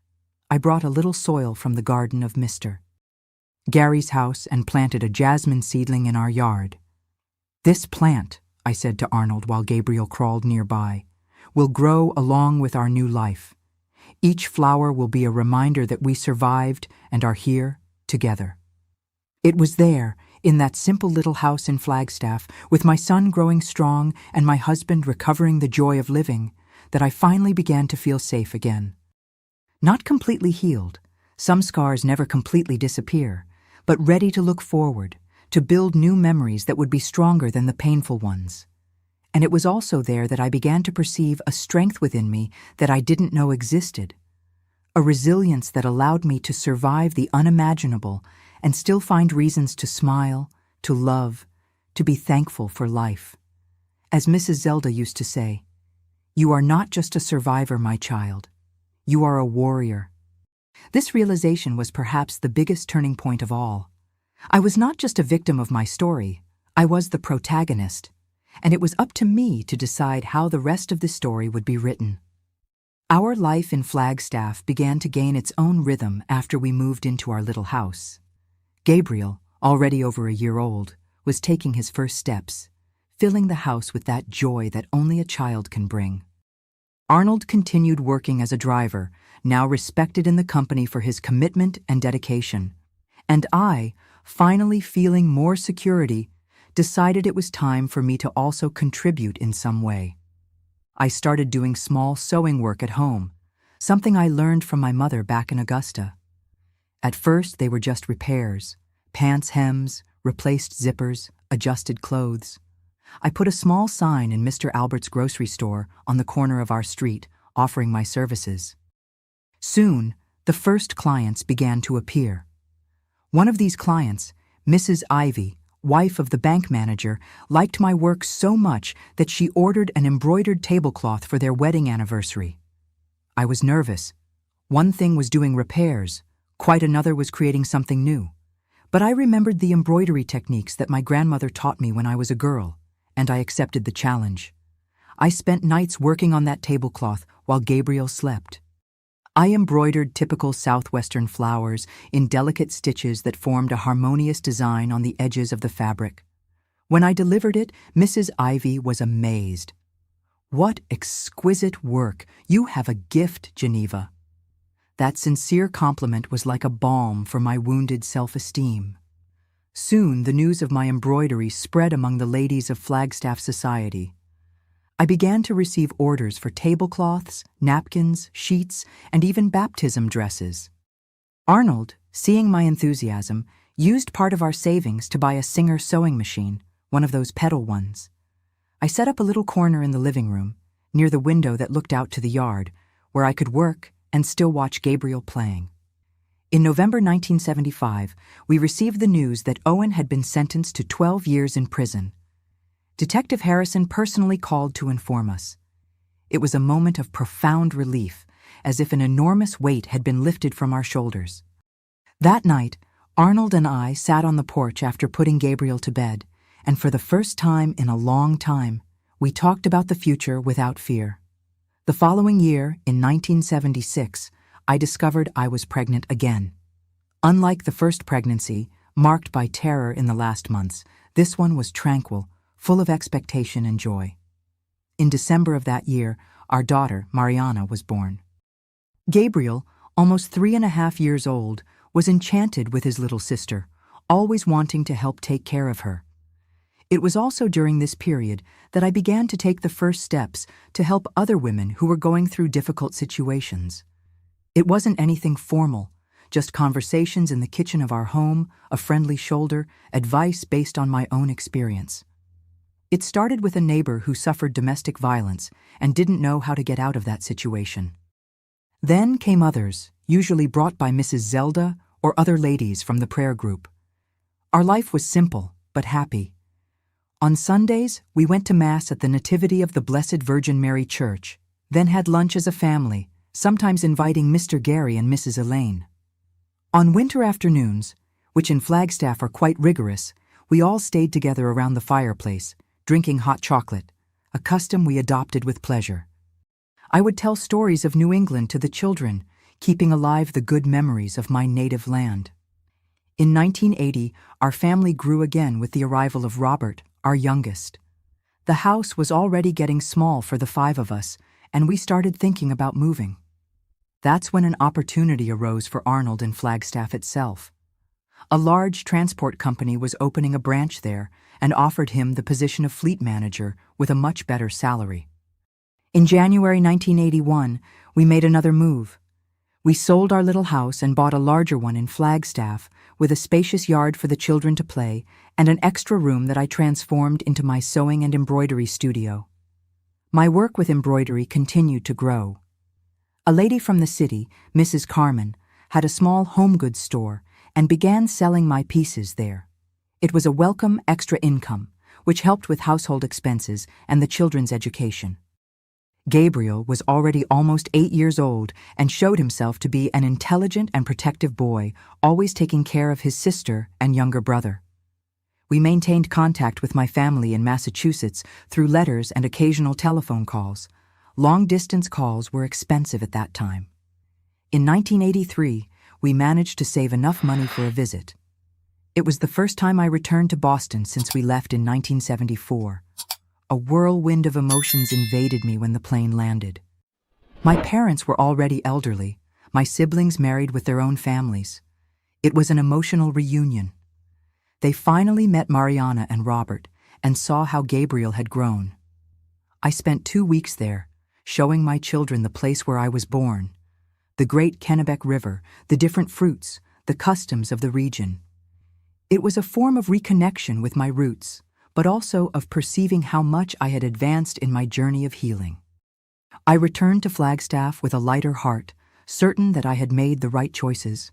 I brought a little soil from the garden of Mr. Gary's house and planted a jasmine seedling in our yard. "This plant," I said to Arnold while Gabriel crawled nearby, "will grow along with our new life. Each flower will be a reminder that we survived and are here together." It was there, in that simple little house in Flagstaff, with my son growing strong and my husband recovering the joy of living, that I finally began to feel safe again. Not completely healed, some scars never completely disappear, but ready to look forward, to build new memories that would be stronger than the painful ones. And it was also there that I began to perceive a strength within me that I didn't know existed, a resilience that allowed me to survive the unimaginable and still find reasons to smile, to love, to be thankful for life. As Mrs. Zelda used to say, "You are not just a survivor, my child. You are a warrior." This realization was perhaps the biggest turning point of all. I was not just a victim of my story, I was the protagonist, and it was up to me to decide how the rest of the story would be written. Our life in Flagstaff began to gain its own rhythm after we moved into our little house. Gabriel, already over a year old, was taking his first steps, filling the house with that joy that only a child can bring. Arnold continued working as a driver, now respected in the company for his commitment and dedication. And I, finally feeling more security, decided it was time for me to also contribute in some way. I started doing small sewing work at home, something I learned from my mother back in Augusta. At first, they were just repairs, pants hems, replaced zippers, adjusted clothes. I put a small sign in Mr. Albert's grocery store on the corner of our street, offering my services. Soon, the first clients began to appear. One of these clients, Mrs. Ivy, wife of the bank manager, liked my work so much that she ordered an embroidered tablecloth for their wedding anniversary. I was nervous. One thing was doing repairs, quite another was creating something new. But I remembered the embroidery techniques that my grandmother taught me when I was a girl, and I accepted the challenge. I spent nights working on that tablecloth while Gabriel slept. I embroidered typical southwestern flowers in delicate stitches that formed a harmonious design on the edges of the fabric. When I delivered it, Mrs. Ivy was amazed. "What exquisite work! You have a gift, Geneva." That sincere compliment was like a balm for my wounded self-esteem. Soon, the news of my embroidery spread among the ladies of Flagstaff society. I began to receive orders for tablecloths, napkins, sheets, and even baptism dresses. Arnold, seeing my enthusiasm, used part of our savings to buy a Singer sewing machine, one of those pedal ones. I set up a little corner in the living room, near the window that looked out to the yard, where I could work and still watch Gabriel playing. In November 1975, we received the news that Owen had been sentenced to 12 years in prison. Detective Harrison personally called to inform us. It was a moment of profound relief, as if an enormous weight had been lifted from our shoulders. That night, Arnold and I sat on the porch after putting Gabriel to bed, and for the first time in a long time, we talked about the future without fear. The following year, in 1976, I discovered I was pregnant again. Unlike the first pregnancy, marked by terror in the last months, this one was tranquil, full of expectation and joy. In December of that year, our daughter, Mariana, was born. Gabriel, almost 3.5 years old, was enchanted with his little sister, always wanting to help take care of her. It was also during this period that I began to take the first steps to help other women who were going through difficult situations. It wasn't anything formal, just conversations in the kitchen of our home, a friendly shoulder, advice based on my own experience. It started with a neighbor who suffered domestic violence and didn't know how to get out of that situation. Then came others, usually brought by Mrs. Zelda or other ladies from the prayer group. Our life was simple, but happy. On Sundays, we went to Mass at the Nativity of the Blessed Virgin Mary Church, then had lunch as a family, sometimes inviting Mr. Gary and Mrs. Elaine. On winter afternoons, which in Flagstaff are quite rigorous, we all stayed together around the fireplace, drinking hot chocolate, a custom we adopted with pleasure. I would tell stories of New England to the children, keeping alive the good memories of my native land. In 1980, our family grew again with the arrival of Robert, our youngest. The house was already getting small for the 5 of us, and we started thinking about moving. That's when an opportunity arose for Arnold in Flagstaff itself. A large transport company was opening a branch there and offered him the position of fleet manager with a much better salary. In January 1981, we made another move. We sold our little house and bought a larger one in Flagstaff with a spacious yard for the children to play and an extra room that I transformed into my sewing and embroidery studio. My work with embroidery continued to grow. A lady from the city, Mrs. Carmen, had a small home goods store and began selling my pieces there. It was a welcome extra income, which helped with household expenses and the children's education. Gabriel was already almost 8 years old and showed himself to be an intelligent and protective boy, always taking care of his sister and younger brother. We maintained contact with my family in Massachusetts through letters and occasional telephone calls. Long-distance calls were expensive at that time. In 1983, we managed to save enough money for a visit. It was the first time I returned to Boston since we left in 1974. A whirlwind of emotions invaded me when the plane landed. My parents were already elderly, my siblings married with their own families. It was an emotional reunion. They finally met Mariana and Robert and saw how Gabriel had grown. I spent 2 weeks there, showing my children the place where I was born, the great Kennebec River, the different fruits, the customs of the region. It was a form of reconnection with my roots, but also of perceiving how much I had advanced in my journey of healing. I returned to Flagstaff with a lighter heart, certain that I had made the right choices.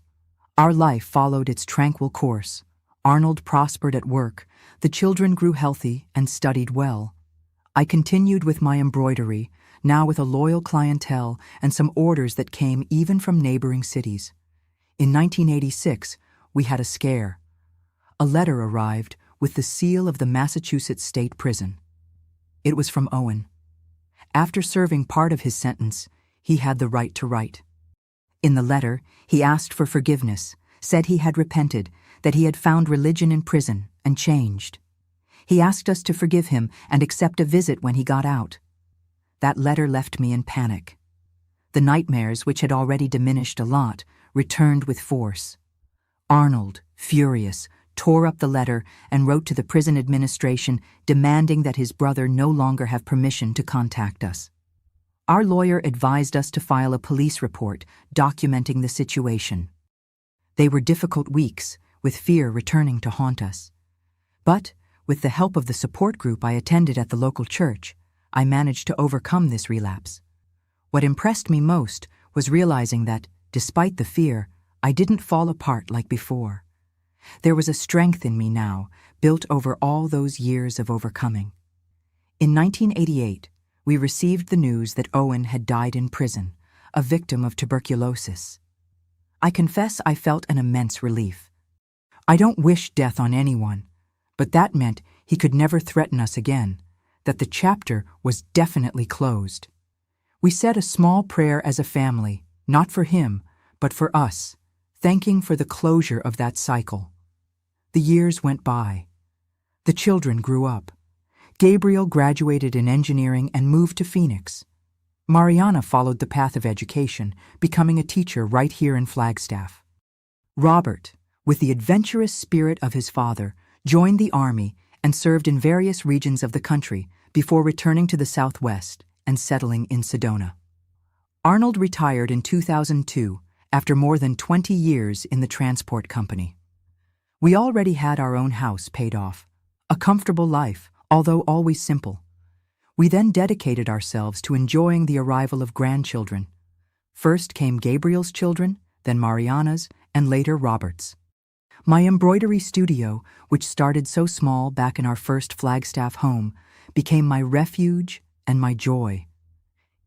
Our life followed its tranquil course. Arnold prospered at work, the children grew healthy and studied well. I continued with my embroidery, now with a loyal clientele and some orders that came even from neighboring cities. In 1986, we had a scare. A letter arrived with the seal of the Massachusetts State Prison. It was from Owen. After serving part of his sentence, he had the right to write. In the letter, he asked for forgiveness, said he had repented, that he had found religion in prison and changed. He asked us to forgive him and accept a visit when he got out. That letter left me in panic. The nightmares, which had already diminished a lot, returned with force. Arnold, furious, tore up the letter and wrote to the prison administration demanding that his brother no longer have permission to contact us. Our lawyer advised us to file a police report documenting the situation. They were difficult weeks, with fear returning to haunt us. But, with the help of the support group I attended at the local church, I managed to overcome this relapse. What impressed me most was realizing that, despite the fear, I didn't fall apart like before. There was a strength in me now, built over all those years of overcoming. In 1988, we received the news that Owen had died in prison, a victim of tuberculosis. I confess I felt an immense relief. I don't wish death on anyone, but that meant he could never threaten us again, that the chapter was definitely closed. We said a small prayer as a family, not for him, but for us, thanking for the closure of that cycle. The years went by. The children grew up. Gabriel graduated in engineering and moved to Phoenix. Mariana followed the path of education, becoming a teacher right here in Flagstaff. Robert, with the adventurous spirit of his father, joined the Army and served in various regions of the country before returning to the Southwest and settling in Sedona. Arnold retired in 2002 after more than 20 years in the transport company. We already had our own house paid off, a comfortable life, although always simple. We then dedicated ourselves to enjoying the arrival of grandchildren. First came Gabriel's children, then Mariana's, and later Robert's. My embroidery studio, which started so small back in our first Flagstaff home, became my refuge and my joy.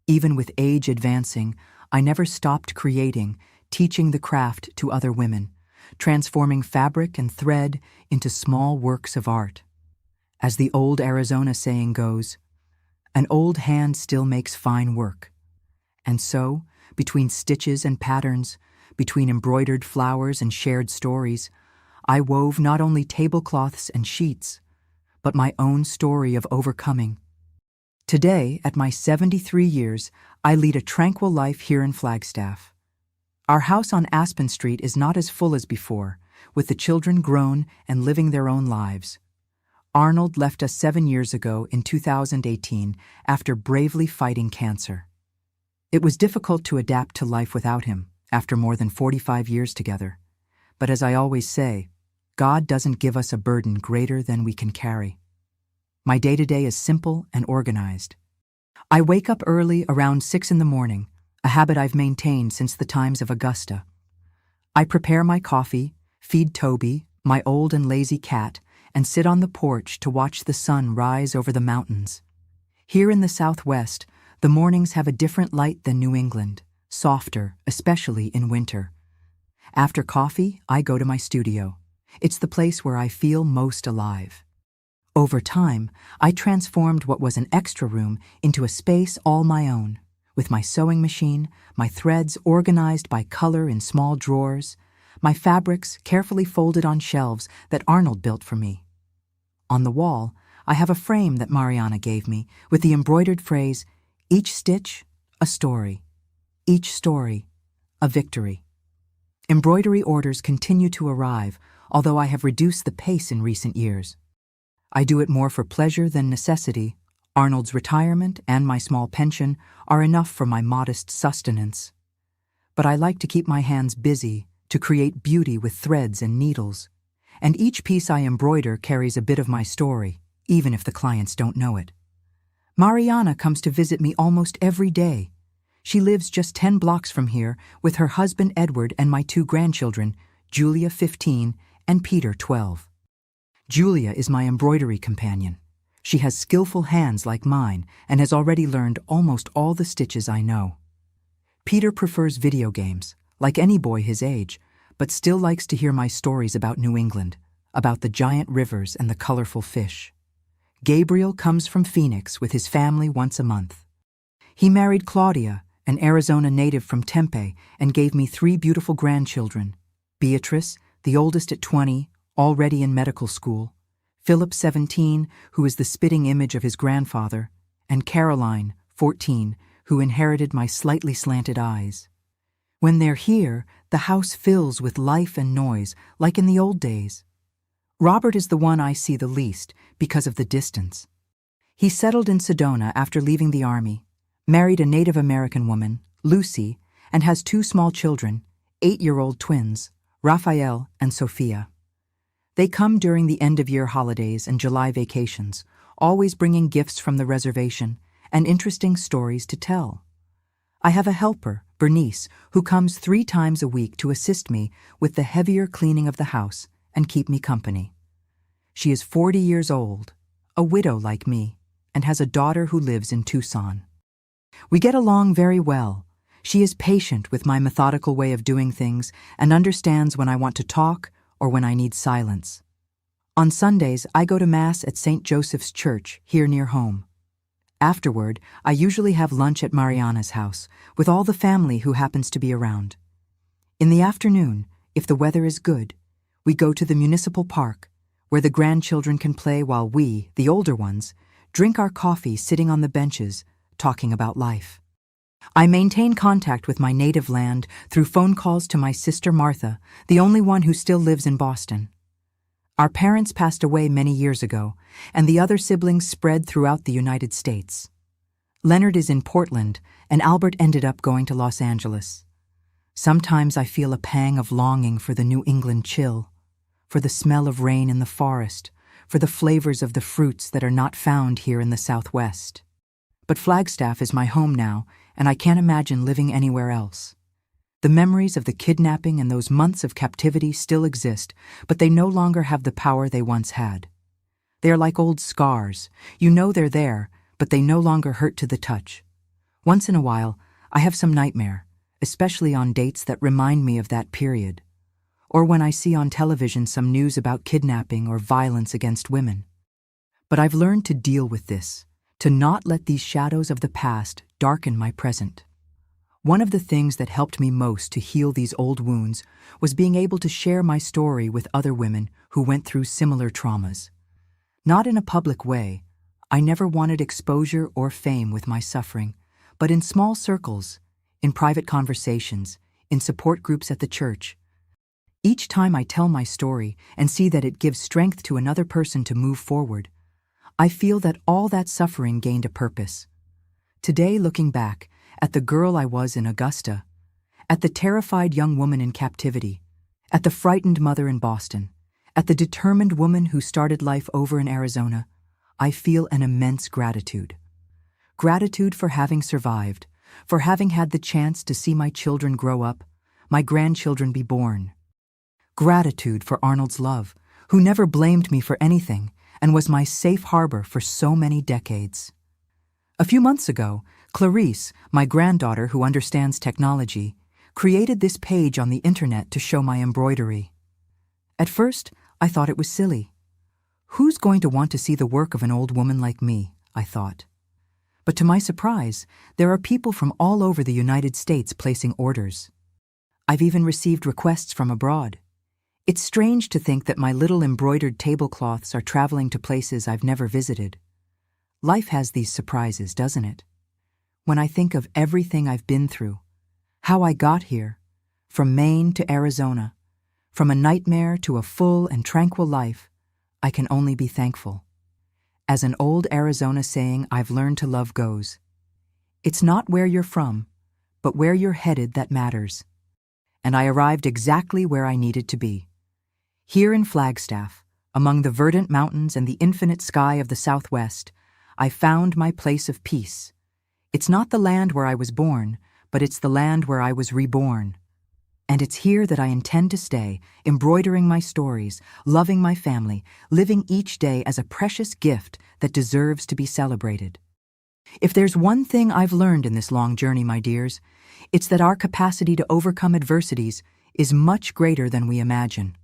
Even with age advancing, I never stopped creating, teaching the craft to other women, transforming fabric and thread into small works of art. As the old Arizona saying goes, an old hand still makes fine work. And so, between stitches and patterns, between embroidered flowers and shared stories, I wove not only tablecloths and sheets, but my own story of overcoming. Today, at my 73 years, I lead a tranquil life here in Flagstaff. Our house on Aspen Street is not as full as before, with the children grown and living their own lives. Arnold left us 7 years ago in 2018 after bravely fighting cancer. It was difficult to adapt to life without him after more than 45 years together. But as I always say, God doesn't give us a burden greater than we can carry. My day-to-day is simple and organized. I wake up early around 6 in the morning, a habit I've maintained since the times of Augusta. I prepare my coffee, feed Toby, my old and lazy cat, and sit on the porch to watch the sun rise over the mountains. Here in the Southwest, the mornings have a different light than New England, softer, especially in winter. After coffee, I go to my studio. It's the place where I feel most alive. Over time, I transformed what was an extra room into a space all my own, with my sewing machine, my threads organized by color in small drawers, my fabrics carefully folded on shelves that Arnold built for me. On the wall, I have a frame that Mariana gave me with the embroidered phrase, "Each stitch, a story. Each story, a victory." Embroidery orders continue to arrive, although I have reduced the pace in recent years. I do it more for pleasure than necessity. Arnold's retirement and my small pension are enough for my modest sustenance. But I like to keep my hands busy, to create beauty with threads and needles. And each piece I embroider carries a bit of my story, even if the clients don't know it. Mariana comes to visit me almost every day. She lives just 10 blocks from here with her husband Edward and my 2 grandchildren, Julia, 15, and Peter, 12. Julia is my embroidery companion. She has skillful hands like mine and has already learned almost all the stitches I know. Peter prefers video games, like any boy his age, but still likes to hear my stories about New England, about the giant rivers and the colorful fish. Gabriel comes from Phoenix with his family once a month. He married Claudia, an Arizona native from Tempe, and gave me 3 beautiful grandchildren: Beatrice, the oldest at 20, already in medical school; Philip, 17, who is the spitting image of his grandfather; and Caroline, 14, who inherited my slightly slanted eyes. When they're here, the house fills with life and noise, like in the old days. Robert is the one I see the least because of the distance. He settled in Sedona after leaving the army, married a Native American woman, Lucy, and has 2 small children, 8-year-old twins, Raphael and Sophia. They come during the end-of-year holidays and July vacations, always bringing gifts from the reservation and interesting stories to tell. I have a helper, Bernice, who comes 3 times a week to assist me with the heavier cleaning of the house and keep me company. She is 40 years old, a widow like me, and has a daughter who lives in Tucson. We get along very well. She is patient with my methodical way of doing things and understands when I want to talk or when I need silence. On Sundays, I go to Mass at St. Joseph's Church, here near home. Afterward, I usually have lunch at Mariana's house, with all the family who happens to be around. In the afternoon, if the weather is good, we go to the municipal park, where the grandchildren can play while we, the older ones, drink our coffee sitting on the benches, talking about life. I maintain contact with my native land through phone calls to my sister Martha, the only one who still lives in Boston. Our parents passed away many years ago, and the other siblings spread throughout the United States. Leonard is in Portland, and Albert ended up going to Los Angeles. Sometimes I feel a pang of longing for the New England chill, for the smell of rain in the forest, for the flavors of the fruits that are not found here in the Southwest. But Flagstaff is my home now, and I can't imagine living anywhere else. The memories of the kidnapping and those months of captivity still exist, but they no longer have the power they once had. They are like old scars. You know they're there, but they no longer hurt to the touch. Once in a while, I have some nightmare, especially on dates that remind me of that period, or when I see on television some news about kidnapping or violence against women. But I've learned to deal with this, to not let these shadows of the past darken my present. One of the things that helped me most to heal these old wounds was being able to share my story with other women who went through similar traumas. Not in a public way. I never wanted exposure or fame with my suffering, but in small circles, in private conversations, in support groups at the church. Each time I tell my story and see that it gives strength to another person to move forward, I feel that all that suffering gained a purpose. Today, looking back at the girl I was in Augusta, at the terrified young woman in captivity, at the frightened mother in Boston, at the determined woman who started life over in Arizona, I feel an immense gratitude. Gratitude for having survived, for having had the chance to see my children grow up, my grandchildren be born. Gratitude for Arnold's love, who never blamed me for anything and was my safe harbor for so many decades. A few months ago, Clarice, my granddaughter who understands technology, created this page on the internet to show my embroidery. At first, I thought it was silly. Who's going to want to see the work of an old woman like me, I thought. But to my surprise, there are people from all over the United States placing orders. I've even received requests from abroad. It's strange to think that my little embroidered tablecloths are traveling to places I've never visited. Life has these surprises, doesn't it? When I think of everything I've been through, how I got here, from Maine to Arizona, from a nightmare to a full and tranquil life, I can only be thankful. As an old Arizona saying I've learned to love goes, it's not where you're from, but where you're headed that matters. And I arrived exactly where I needed to be. Here in Flagstaff, among the verdant mountains and the infinite sky of the Southwest, I found my place of peace. It's not the land where I was born, but it's the land where I was reborn. And it's here that I intend to stay, embroidering my stories, loving my family, living each day as a precious gift that deserves to be celebrated. If there's one thing I've learned in this long journey, my dears, it's that our capacity to overcome adversities is much greater than we imagine.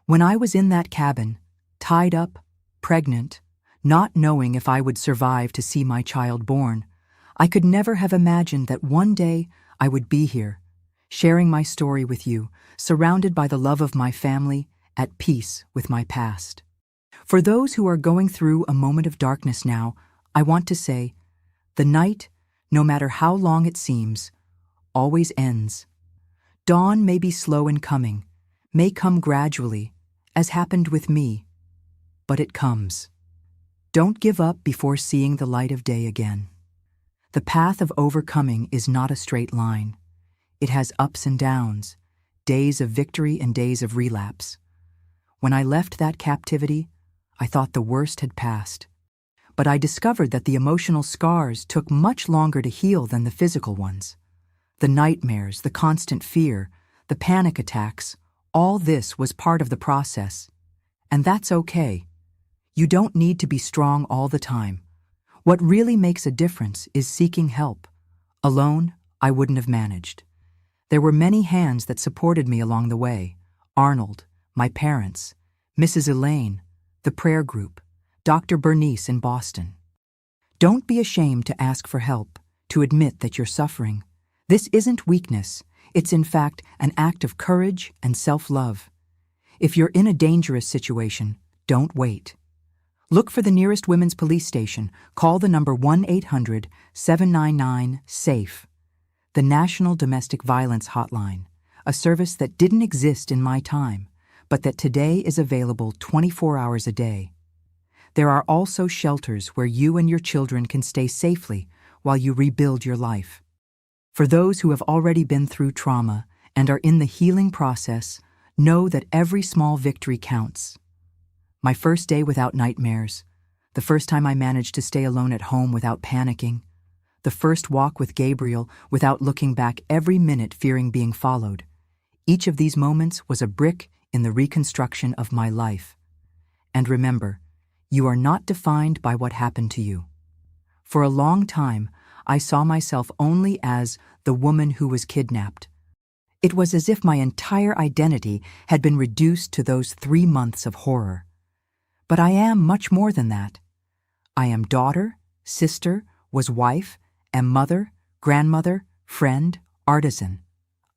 When I was in that cabin, tied up, pregnant, not knowing if I would survive to see my child born, I could never have imagined that one day I would be here, sharing my story with you, surrounded by the love of my family, at peace with my past. For those who are going through a moment of darkness now, I want to say, the night, no matter how long it seems, always ends. Dawn may be slow in coming, may come gradually, as happened with me, but it comes. Don't give up before seeing the light of day again. The path of overcoming is not a straight line. It has ups and downs, days of victory and days of relapse. When I left that captivity, I thought the worst had passed. But I discovered that the emotional scars took much longer to heal than the physical ones. The nightmares, the constant fear, the panic attacks, all this was part of the process. And that's okay. You don't need to be strong all the time. What really makes a difference is seeking help. Alone, I wouldn't have managed. There were many hands that supported me along the way. Arnold, my parents, Mrs. Elaine, the prayer group, Dr. Bernice in Boston. Don't be ashamed to ask for help, to admit that you're suffering. This isn't weakness. It's in fact an act of courage and self-love. If you're in a dangerous situation, don't wait. Look for the nearest women's police station. Call the number 1-800-799-SAFE, the National Domestic Violence Hotline, a service that didn't exist in my time, but that today is available 24 hours a day. There are also shelters where you and your children can stay safely while you rebuild your life. For those who have already been through trauma and are in the healing process, know that every small victory counts. My first day without nightmares, the first time I managed to stay alone at home without panicking, the first walk with Gabriel without looking back every minute fearing being followed. Each of these moments was a brick in the reconstruction of my life. And remember, you are not defined by what happened to you. For a long time, I saw myself only as the woman who was kidnapped. It was as if my entire identity had been reduced to those 3 months of horror. But I am much more than that. I am daughter, sister, was wife, am mother, grandmother, friend, artisan.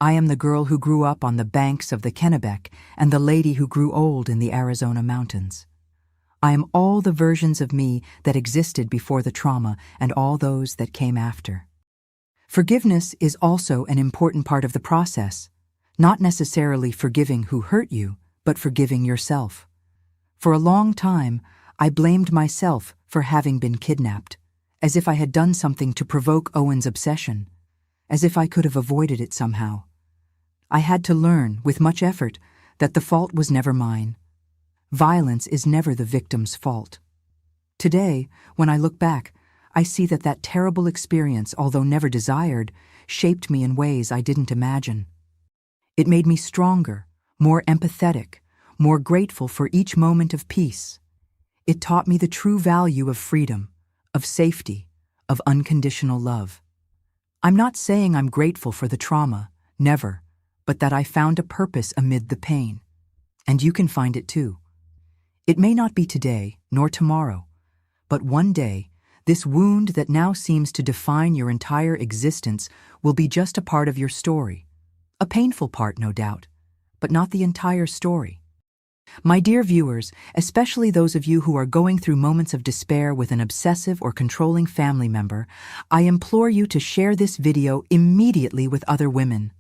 I am the girl who grew up on the banks of the Kennebec and the lady who grew old in the Arizona mountains. I am all the versions of me that existed before the trauma and all those that came after. Forgiveness is also an important part of the process, not necessarily forgiving who hurt you, but forgiving yourself. For a long time, I blamed myself for having been kidnapped, as if I had done something to provoke Owen's obsession, as if I could have avoided it somehow. I had to learn, with much effort, that the fault was never mine. Violence is never the victim's fault. Today, when I look back, I see that that terrible experience, although never desired, shaped me in ways I didn't imagine. It made me stronger, more empathetic, more grateful for each moment of peace. It taught me the true value of freedom, of safety, of unconditional love. I'm not saying I'm grateful for the trauma, never, but that I found a purpose amid the pain. And you can find it too. It may not be today, nor tomorrow, but one day, this wound that now seems to define your entire existence will be just a part of your story. A painful part, no doubt, but not the entire story. My dear viewers, especially those of you who are going through moments of despair with an obsessive or controlling family member, I implore you to share this video immediately with other women.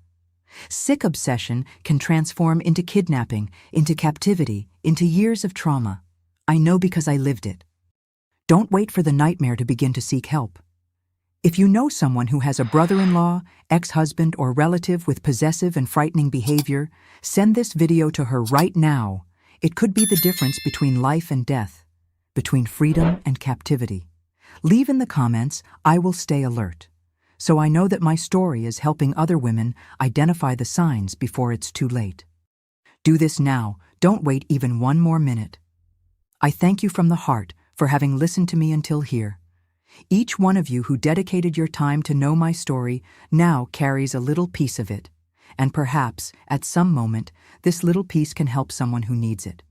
Sick obsession can transform into kidnapping, into captivity, into years of trauma. I know because I lived it. Don't wait for the nightmare to begin to seek help. If you know someone who has a brother-in-law, ex-husband, or relative with possessive and frightening behavior, send this video to her right now. It could be the difference between life and death, between freedom and captivity. Leave in the comments, "I will stay alert," so I know that my story is helping other women identify the signs before it's too late. Do this now, don't wait even one more minute. I thank you from the heart for having listened to me until here. Each one of you who dedicated your time to know my story now carries a little piece of it, and perhaps, at some moment, this little piece can help someone who needs it.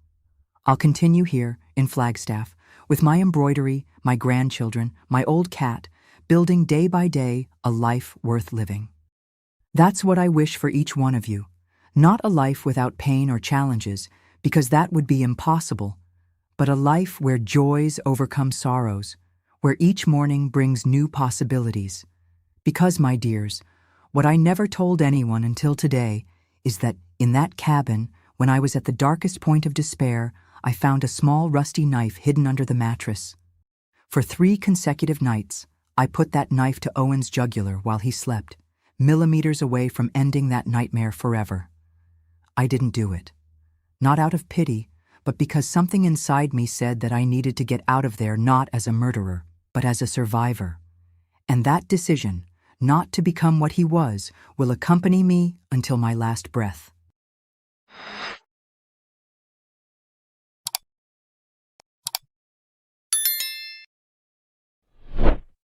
I'll continue here, in Flagstaff, with my embroidery, my grandchildren, my old cat, building day by day a life worth living. That's what I wish for each one of you. Not a life without pain or challenges, because that would be impossible, but a life where joys overcome sorrows, where each morning brings new possibilities. Because, my dears, what I never told anyone until today is that in that cabin, when I was at the darkest point of despair, I found a small rusty knife hidden under the mattress. For 3 consecutive nights, I put that knife to Owen's jugular while he slept, millimeters away from ending that nightmare forever. I didn't do it. Not out of pity, but because something inside me said that I needed to get out of there not as a murderer, but as a survivor. And that decision, not to become what he was, will accompany me until my last breath.